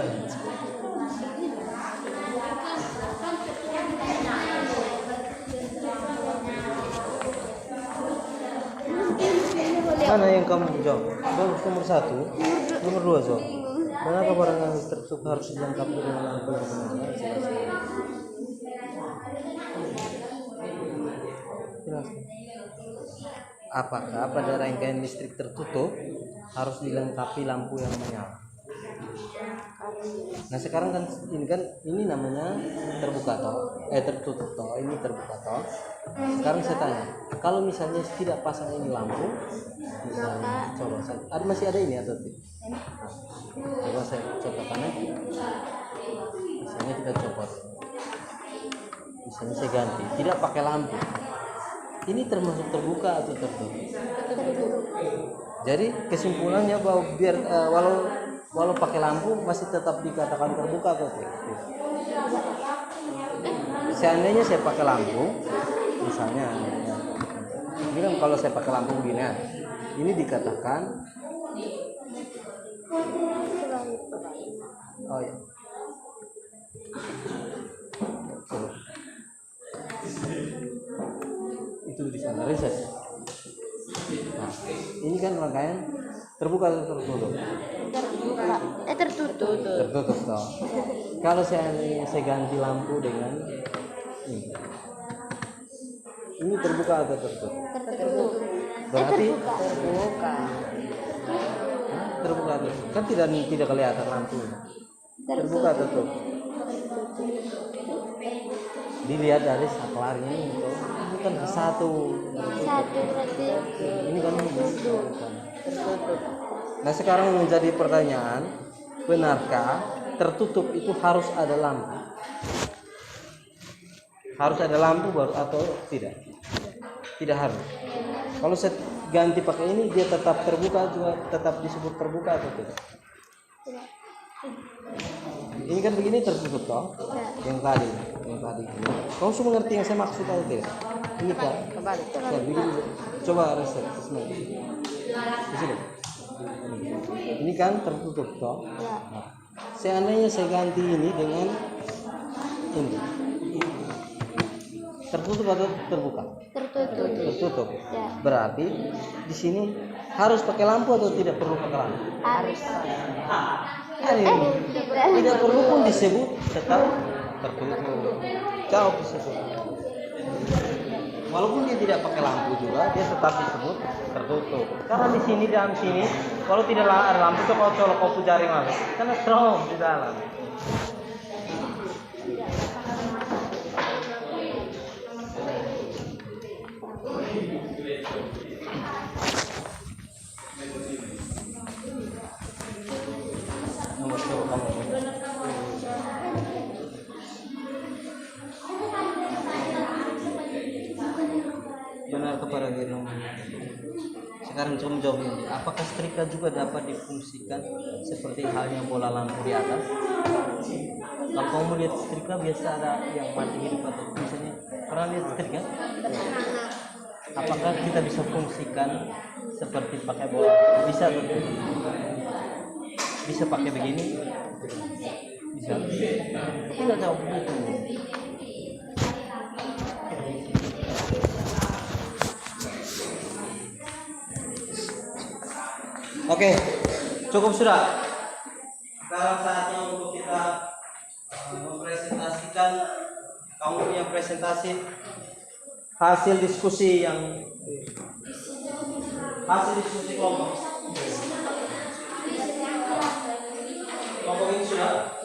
Mana yang kamu jawab? Nomor 1, nomor 2 jawab. Kenapa barang yang tertutup harus dilengkapi dengan lampu yang menyala? Apakah pada rangkaian listrik tertutup harus dilengkapi lampu yang menyala? Nah sekarang kan ini namanya terbuka toh, tertutup toh, ini terbuka toh. Sekarang saya tanya, kalau misalnya tidak pasang ini lampu, misalnya coba saya, masih ada ini atau tidak? Coba saya copot misalnya kita copot, misalnya saya ganti, tidak pakai lampu. ini termasuk terbuka atau tertutup? Jadi kesimpulannya bahwa biar walau pakai lampu masih tetap dikatakan terbuka atau tidak? Seandainya saya pakai lampu, misalnya, ini kan kalau saya pakai lampu begini, ini dikatakan, oh ya, coba. Itu di sana riset. Nah, ini kan rangkaian terbuka atau tertutup? Tertutup. Tertutup toh. Kalau saya ganti lampu dengan ini terbuka atau tertutup? Tertutup. Berarti Terbuka. terbuka atau tertutup? Kan tidak kelihatan lampu. Terbuka atau tertutup? Dilihat dari saklarnya itu kan satu berarti ini kan tertutup. Nah sekarang menjadi pertanyaan, benarkah tertutup itu harus ada lampu? Harus ada lampu baru atau tidak? Tidak harus. Kalau saya ganti pakai ini dia tetap terbuka juga, tetap disebut terbuka atau tidak? Ini kan begini tertutup toh? Yang tadi. Kamu semua mengerti yang saya maksud atau tidak? Ini kan? kembali. Ya, begini. Coba reset di sini. Ini kan tertutup toh? Nah, seandainya saya ganti ini dengan ini. Tertutup atau terbuka? Tertutup. Berarti di sini harus pakai lampu atau tidak perlu pakai lampu? Harus. Tidak perlu pun disebut tetap tertutup. Jawab disebut. Walaupun dia tidak pakai lampu juga, dia tetap disebut tertutup. Karena di sini dalam sini, kalau tidak ada lampu, coba colok kopi jaring masuk, karena strong di dalam. Nomor 2 kamu. Benar kepada Genong. Sekarang coba jawab ini. Apakah setrika juga dapat difungsikan seperti halnya bola lampu di atas? Kalau kamu lihat setrika biasa ada yang mati hidup atau misalnya pernah lihat setrika? Apakah kita bisa fungsikan seperti pakai bola? Bisa atau tidak? Bisa pakai begini? Bisa. Tidak tahu begitu. Oke, cukup sudah. Sekarang saatnya untuk kita mempresentasikan, kamu punya presentasi hasil diskusi kelompok. Kelompok ini sudah.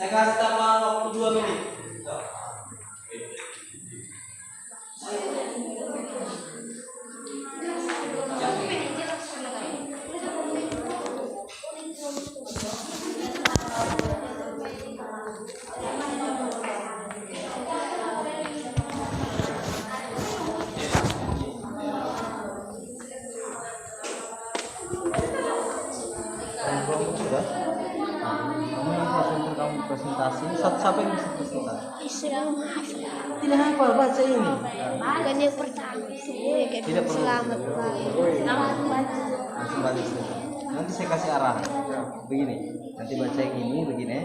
Saya kasih tambahan waktu 2 menit. Kelompok sudah. Kamu yang kamu presentasi. Siapa yang bisa presentasi? Tidak hafal baca ini. Bukan yang pertama. Tidak perlu. Selamat Langsung baca saja. Nanti saya kasih arah. Begini. Nanti baca yang ini begini.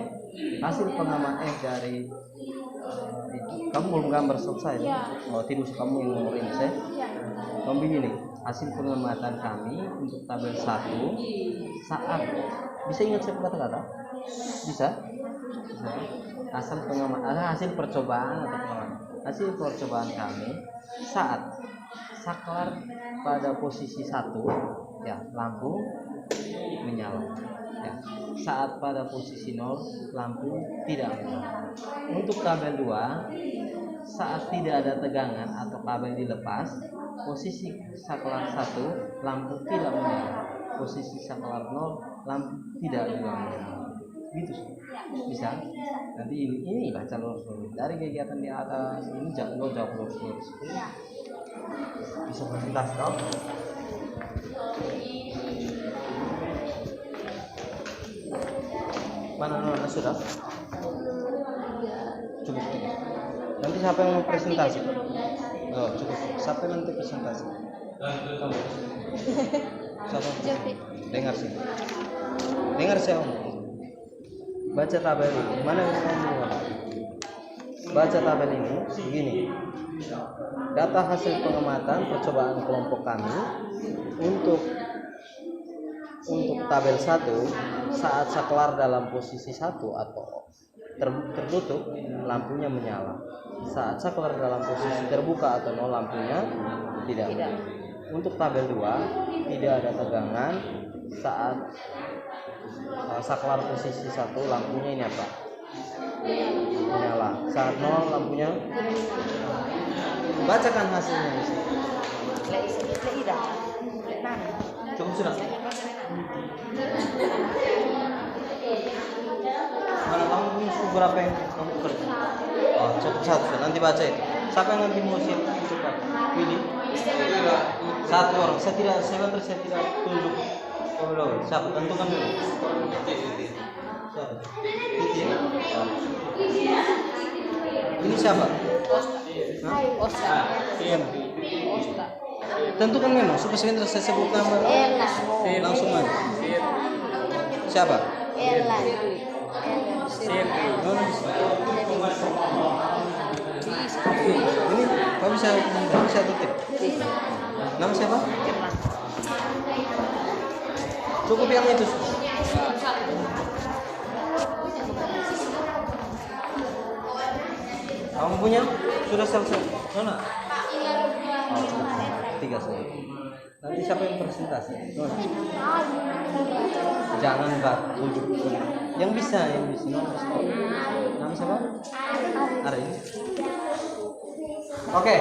Hasil pengamatan dari kamu belum gambar selesai. Oh, tidak usah kamu yang nomor ini saya. Kamu begini. Hasil pengamatan kami untuk tabel 1 saat bisa ingat saya kata-kata? Bisa? Hasil percobaan atau pengamatan. Hasil percobaan kami saat saklar pada posisi 1 ya lampu menyala. Ya. Saat pada posisi 0 lampu tidak menyala. Untuk tabel 2 saat tidak ada tegangan atau kabel dilepas posisi saklar 1 lampu tidak menyala, posisi saklar 0 lampu tidak menyala. Gitu bisa. Nanti ini baca lurus-lurus dari kegiatan di atas ini jawab lurus-lurus. Bisa presentasi toh? Mana nona sudah? Cukup. Nanti siapa yang mau presentasi? Oh, cukup. Siapa yang nanti presentasi? Kamu. Siapa? Dengar sih. Dengar sih om. Baca tabel ini. Mana yang mau? Baca tabel ini. Begini. Data hasil pengamatan percobaan kelompok kami untuk tabel 1 saat saklar dalam posisi 1 atau tertutup lampunya menyala. Saat saklar dalam posisi terbuka atau 0 lampunya tidak. Untuk tabel 2 tidak ada tegangan saat saklar posisi 1 lampunya ini apa? Menyala. Saat 0 lampunya bacakan hasilnya di sini. Cukup sudah. Mana kamu punya suku berapa yang kamu kerja? Oh, cukup 1. Nanti baca itu. Siapa yang nanti mau siap? Cepat. Pilih. 1 orang. Saya tidak tunjuk. Siapa? Tentukan dulu. Siapa? Ini siapa? Oscar. Tentukan memang supaya sebentar saya sebut nama. Langsung aja. Siapa? Elan. Ini kamu bisa tutup. Nama siapa? Cukup yang itu. Kamu punya? Sudah selesai. Nona? Oh, cukup. 3 saja. Nanti siapa yang presentasi? Nona? Jangan tunjuk. Yang bisa. Nona. Nama siapa? Ari. Oke.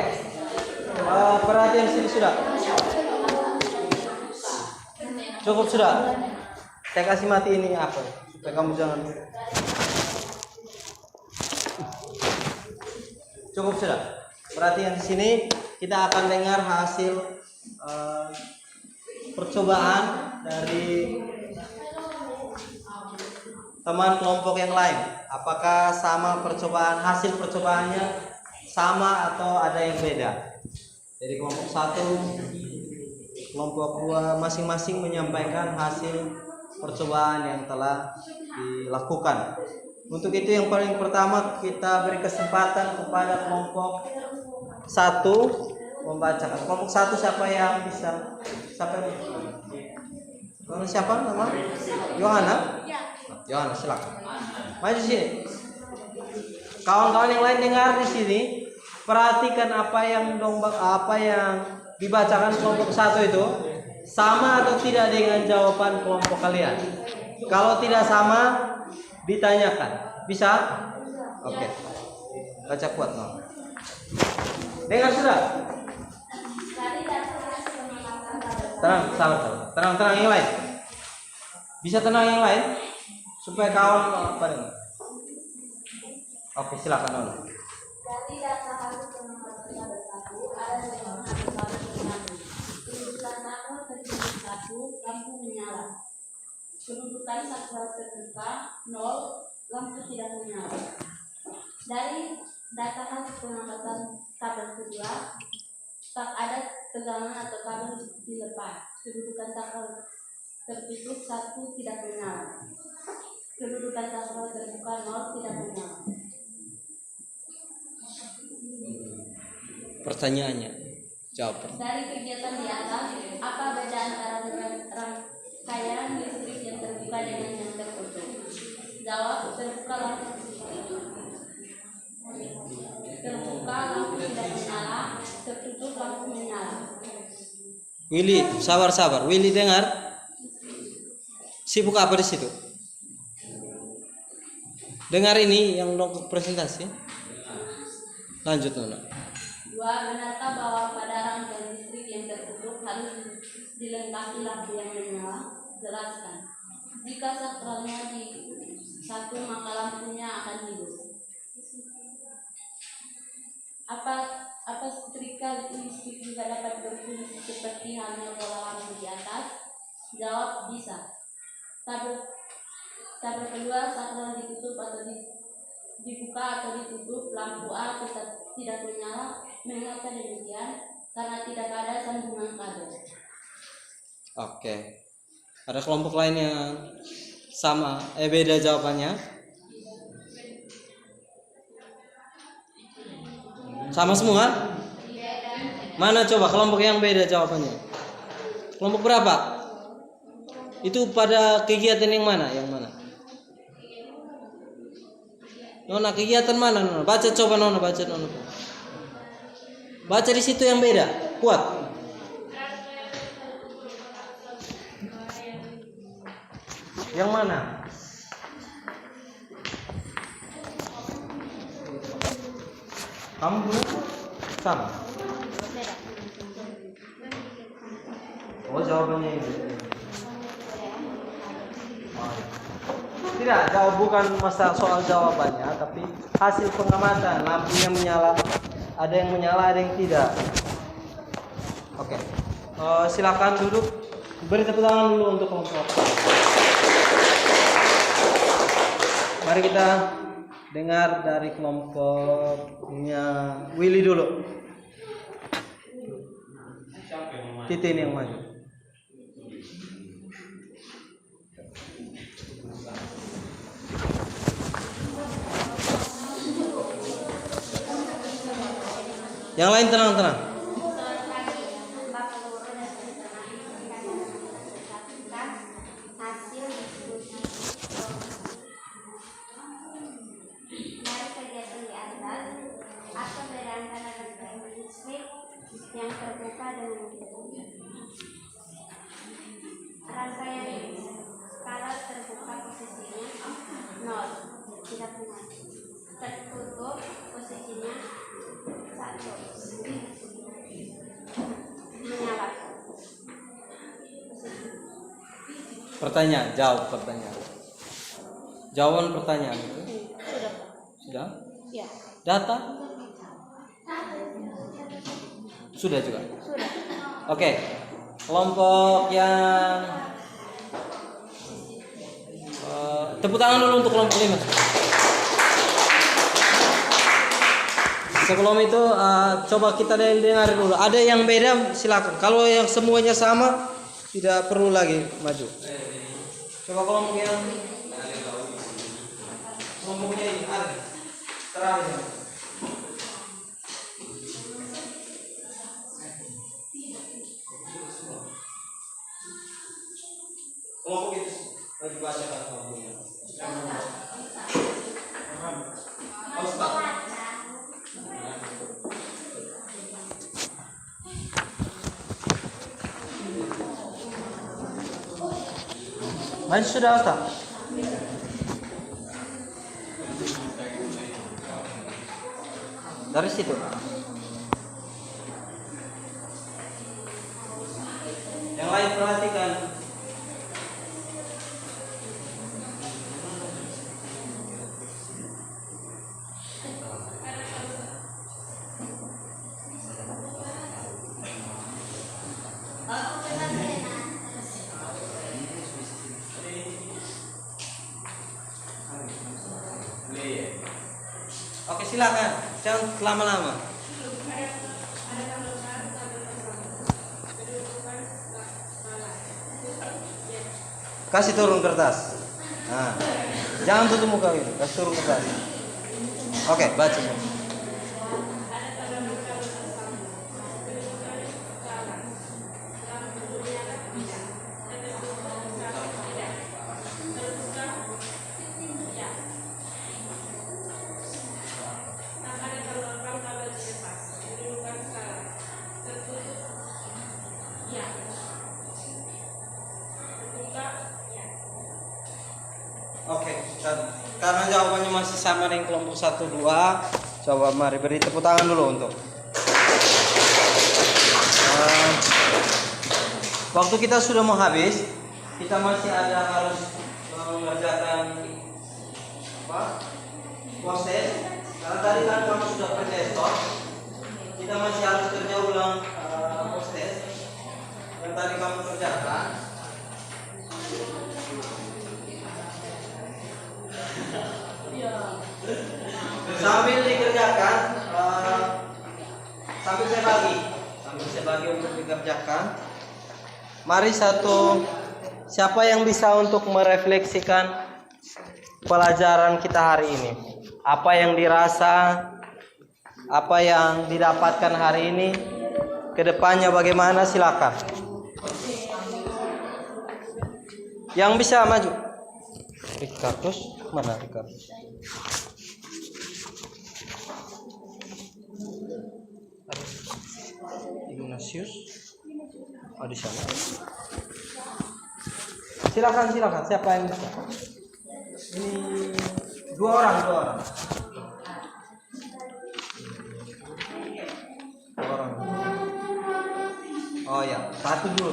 Perhatian sini sudah. Cukup sudah. Saya kasih mati ini apa? Supaya kamu jangan. Cukup sudah. Perhatian di sini kita akan dengar hasil percobaan dari teman kelompok yang lain. Apakah sama hasil percobaannya sama atau ada yang beda? Jadi kelompok 1, kelompok 2 masing-masing menyampaikan hasil percobaan yang telah dilakukan. Untuk itu yang paling pertama kita beri kesempatan kepada kelompok 1 membacakan. Kelompok 1 siapa yang bisa? Siapa nama? Yohana? Yohana, silakan. Maju sini. Kawan-kawan yang lain dengar di sini. Perhatikan apa yang dibacakan kelompok 1 itu sama atau tidak dengan jawaban kelompok kalian. Kalau tidak sama, ditanyakan. Bisa? Oke. Baca kuat, no. Dengar sudah? Tenang yang lain. Bisa tenang yang lain supaya kawan apa nih? Oke, silakan Nona. Dari data hasil pengamatan tabel 1 ada tegangan atau kabel pengatur. Kedudukan saklar tertutup 1 lampu menyala. Kedudukan saklar terbuka 0 lampu tidak menyala. Dari data hasil pengamatan tabel kedua tak ada tegangan atau kabel dilepas. Kedudukan saklar tertutup 1 tidak menyala. Kedudukan saklar terbuka 0 tidak menyala. Pertanyaannya, jawab. Dari kegiatan di atas, apa beda antara rangkaian listrik yang terbuka dengan yang tertutup? Jawab, terbuka lampu tidak menyala, tertutup lampu menyala. Willy, sabar. Willy dengar. Sibuk apa di situ? Dengar ini yang dong presentasi. Lanjut Nona. Dua, benarkah bahwa pada rangkaian listrik yang tertutup harus dilengkapi lampu yang menyala? Jelaskan. Jika sakralnya di satu, maka lampunya akan hidup. Apa setrika listrik juga dapat berfungsi seperti halnya bola lampu di atas? Jawab, bisa. Tabel kedua, sakral ditutup atau dibuka atau ditutup, lampu A tetap tidak menyala. Mengapa demikian? Karena tidak ada sambungan kabel. Oke. Ada kelompok lain yang sama, beda jawabannya? Sama semua? Mana coba kelompok yang beda jawabannya? Kelompok berapa? Itu pada kegiatan yang mana? Yang mana? Nona, kegiatan mana Nona? Baca coba Nona, baca Nona. Baca di situ yang beda, kuat. Yang mana? Kamu belum? Sama. Oh, jawabannya ini. Tidak, bukan masalah soal jawabannya, tapi hasil pengamatan. Lampunya menyala, ada yang menyala, ada yang tidak. Oke. Silakan duduk. Beri tepuk tangan dulu untuk kelompok. Mari kita dengar dari kelompoknya Willy dulu. Titin yang maju. Yang lain tenang-tenang. Yang terbuka dengan rangkaian skala terbuka posisinya 0, tidak benar. Tertutup posisinya 1, menyala. Pertanyaan, jawab pertanyaan. Jawaban pertanyaan itu. Sudah? Ya. Data? Sudah juga. Sudah. Oke. Kelompok yang tepuk tangan dulu untuk kelompok 5. Sebelum itu coba kita dengar dulu. Ada yang beda silakan. Kalau yang semuanya sama tidak perlu lagi maju. Coba kelompoknya ini ada terakhir. Kelompok itu lagi bacakan kelompoknya. Maju sudah Ustaz. Dari situ. Yang lain perhatikan. Oke, silakan. Jangan lama-lama. Kasih turun kertas. Nah, jangan tutup muka ini. Kasih turun kertas. Oke, baca. Oke, karena jawabannya masih sama dengan kelompok 1, 2, coba mari beri tepuk tangan dulu untuk Waktu kita sudah mau habis, kita masih ada harus mengerjakan proses. Karena tadi kan kamu sudah pre-tester, kita masih harus kerja ulang proses yang tadi kamu kerjakan. Sambil dikerjakan, sambil saya bagi untuk dikerjakan. Mari siapa yang bisa untuk merefleksikan pelajaran kita hari ini? Apa yang dirasa, apa yang didapatkan hari ini, kedepannya bagaimana, silakan. Yang bisa maju. Ricardos, mana Ricardos? Ignatius. Oh, di sana. Silakan. Siapa yang bisa? Ini dua orang. Oh ya, satu dulu.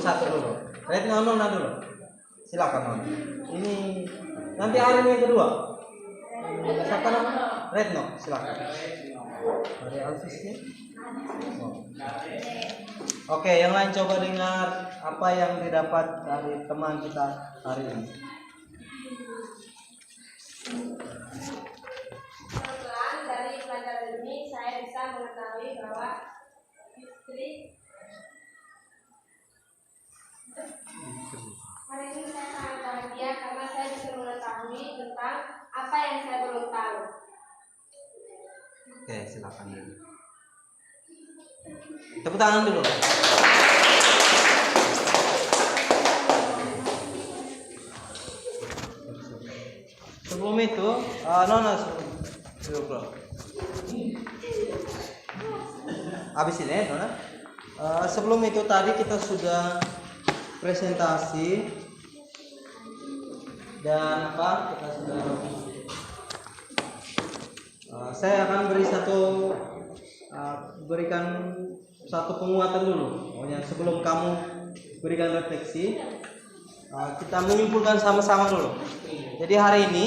Retno Nona dulu. Silakan Nona. Ini nanti hari yang kedua. Siapa namanya? Retno, silakan. Hari Alfisnya. Oke, yang lain coba dengar apa yang didapat dari teman kita hari ini. Kebetulan dari pelajaran ini saya bisa mengetahui bahwa hari ini saya sangat bahagia karena saya bisa mengetahui tentang apa yang saya belum tahu. Oke, silakan dulu. Tepuk tangan dulu. Sebelum itu, Nona dulu. Habis ini, Nona. Sebelum itu tadi kita sudah presentasi dan kita sudah. Saya akan berikan satu penguatan dulu. Pokoknya sebelum kamu berikan refleksi, kita menyimpulkan sama-sama dulu. Jadi hari ini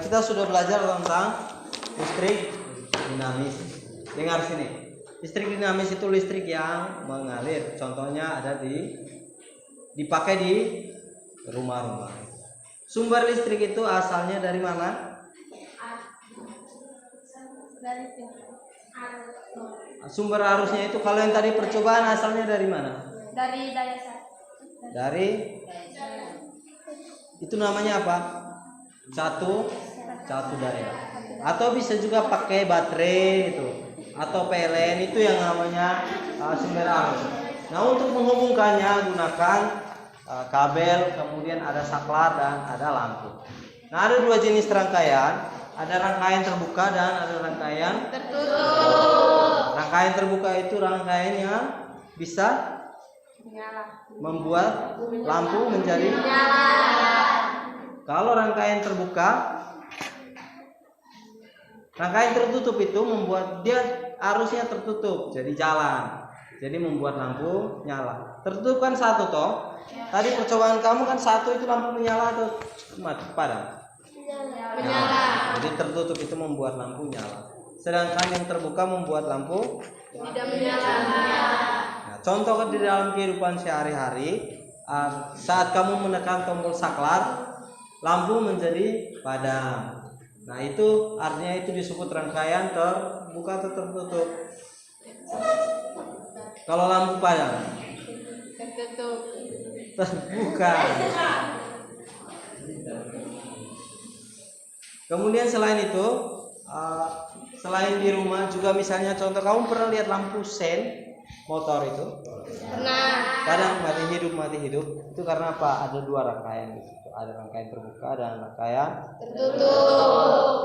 kita sudah belajar tentang listrik dinamis. Dengar sini. Listrik dinamis itu listrik yang mengalir. Contohnya ada dipakai di rumah-rumah. Sumber listrik itu asalnya dari mana? Sumber arusnya itu kalau yang tadi percobaan asalnya dari mana? Dari daya saring. Dari itu namanya apa? Satu daya. Atau bisa juga pakai baterai itu atau PLN, itu yang namanya sumber arus. Nah, untuk menghubungkannya gunakan kabel, kemudian ada saklar dan ada lampu. Nah, ada dua jenis rangkaian. Ada rangkaian terbuka dan ada rangkaian tertutup. Rangkaian terbuka itu rangkaian yang bisa membuat lampu menjadi nyala. Kalau rangkaian tertutup itu membuat dia arusnya tertutup, jadi jalan. Jadi membuat lampu nyala. Tertutup kan satu toh. Tadi percobaan kamu kan satu itu lampu menyala atau mati padam? Menyala. Jadi tertutup itu membuat lampu nyala. Sedangkan yang terbuka membuat lampu Tidak menyala. Nah, contoh di dalam kehidupan sehari-hari, saat kamu menekan tombol saklar, lampu menjadi padam. Nah, itu artinya itu disebut rangkaian terbuka atau tertutup. Kalau lampu padam Tertutup. terbuka. Kemudian selain itu, selain di rumah juga misalnya contoh kamu pernah lihat lampu sen motor itu? Pernah. Kadang mati hidup. Itu karena apa? Ada dua rangkaian di situ. Ada rangkaian terbuka dan rangkaian Tertutup.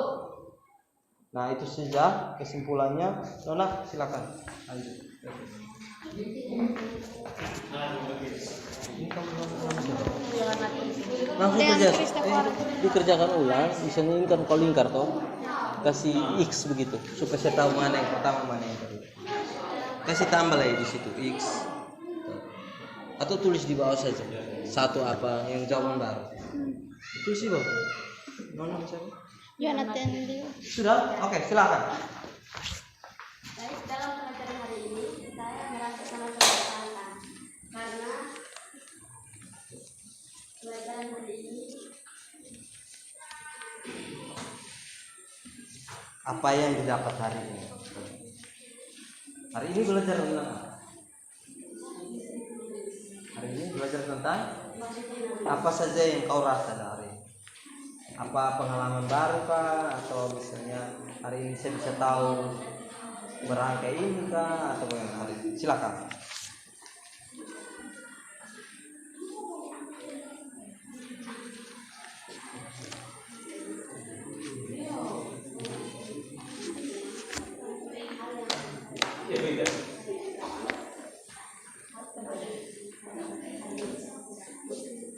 Nah, itu saja kesimpulannya. Nona, silakan lanjut. Langsung kerja. Dikerjakan ulang, disengingkan kalau lingkar toh. Kasih X begitu supaya saya tahu mana yang pertama mana yang kedua. kasih tambah lagi di situ X. Atau tulis di bawah saja. Satu apa yang jawaban baru. Tulis di bawah. Nona siapa? Jonathan Liu. Sudah? Oke, silakan. Baik, dalam pelajaran hari ini saya merasa sangat terbantu karena pelajaran hari ini Apa yang didapat hari ini? Hari ini belajar tentang apa? Hari ini belajar tentang apa saja yang kau rasa dari ini? Apa pengalaman baru kah? Atau misalnya hari ini saya bisa tahu berangkai ini kah? Atau bagaimana hari ini? Silakan.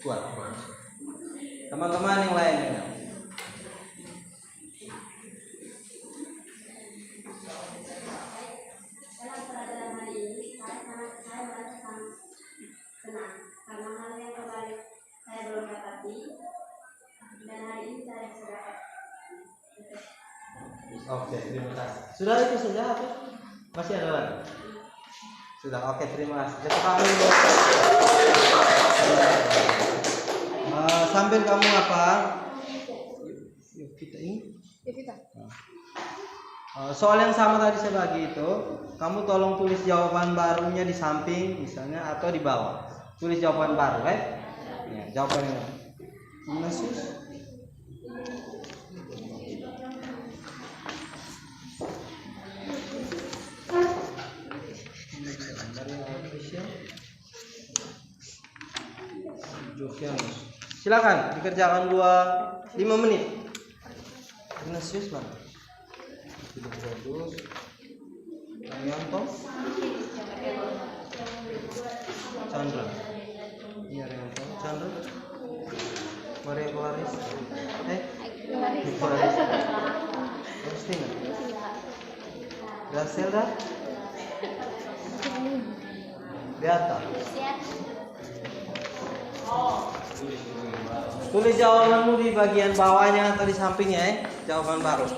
Kuat. Teman-teman yang lainnya. dalam pelajaran hari ini saya merasa sangat senang karena hal yang kemarin saya belum dapati dan hari ini saya sudah dapat. Oke, terima kasih. Sudah itu saja apa? Masih ada lagi? Sudah, oke, terima kasih. Tepuk tangan dulu. Sambil kamu apa? Yuk kita ini. Soal yang sama tadi saya bagi itu, kamu tolong tulis jawaban barunya di samping misalnya atau di bawah. Tulis jawaban baru, ya, jawaban yang Ignatius. Silakan dikerjakan 5 menit. Ignatius mana? Bagus. Arianto. Chandra. Ini Arianto. Chandra. Maria Claris. Claris. Justina. Gracelda. Beata. Tulis jawabanmu di bagian bawahnya atau di sampingnya ya, jawaban baru.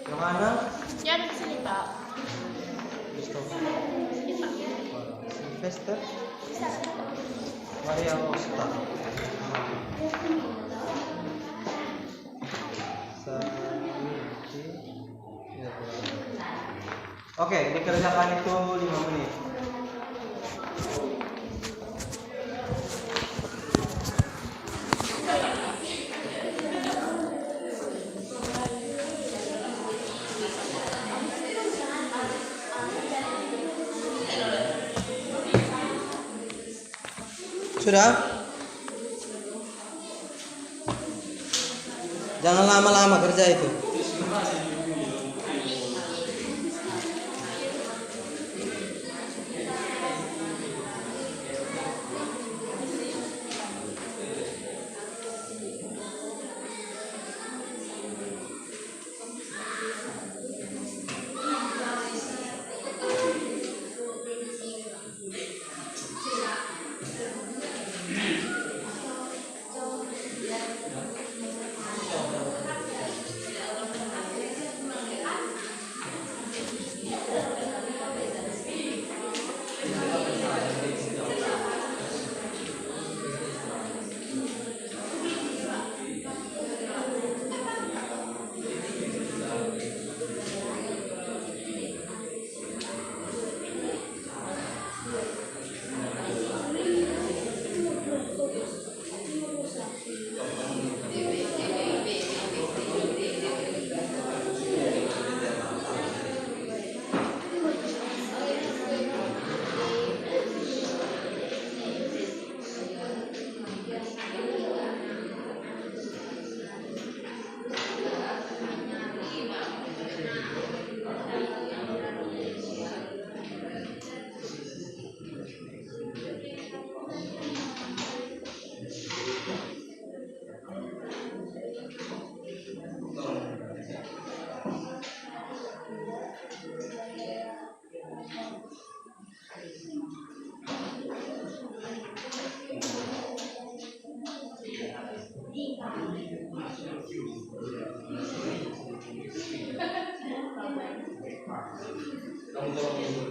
Kemana? Ya di sini Pak. Christopher. Sylvester. Maria Costa. Oke, dikerjakan itu 5 menit. Sudah? Jangan lama-lama kerja itu. Kamu tolong dulu.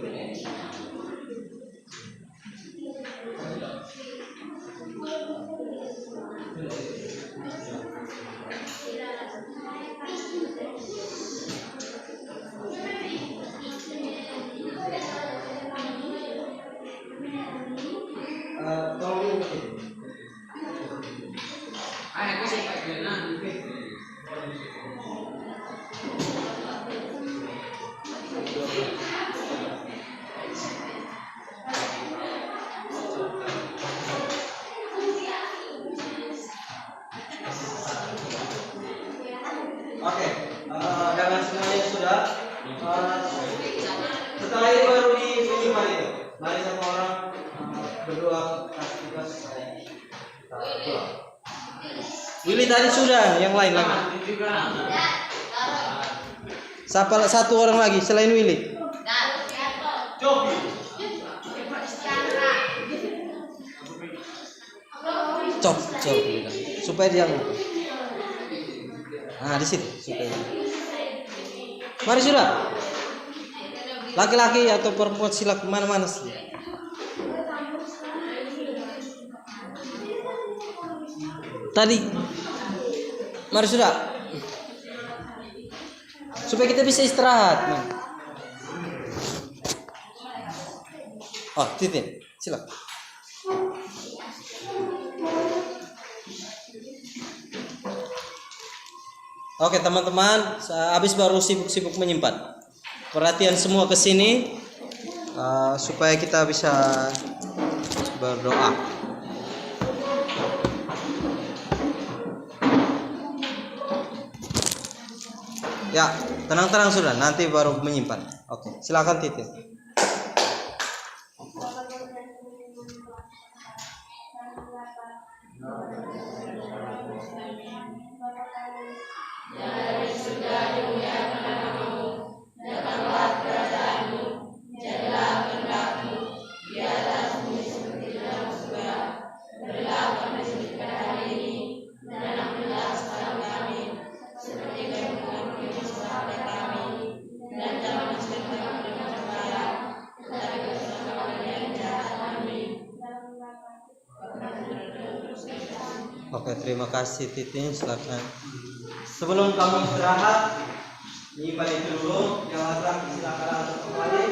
Tolong dulu. Aku sih Pak Jena. Oke, karena semuanya sudah, setelah itu baru disimpan itu. Mari sama orang berdua kasih tugas. Willy tadi sudah, yang lain lagi. Siapa satu orang lagi selain Willy? Cop, supaya dia ngumpul. Nah, di situ supaya. Mari sudah. Laki-laki atau perempuan silak mana-mana sih. Tadi. Mari sudah. Supaya kita bisa istirahat. Man. Oh, Titin, silakan. Oke teman-teman, habis baru sibuk-sibuk menyimpan. Perhatian semua ke sini supaya kita bisa berdoa. Ya, tenang-tenang sudah, nanti baru menyimpan. Oke, silakan Titin. Oke, terima kasih Titin, silakan. Sebelum kamu istirahat, nyimpan itu dulu. Yang laki-laki silakan langsung kembali.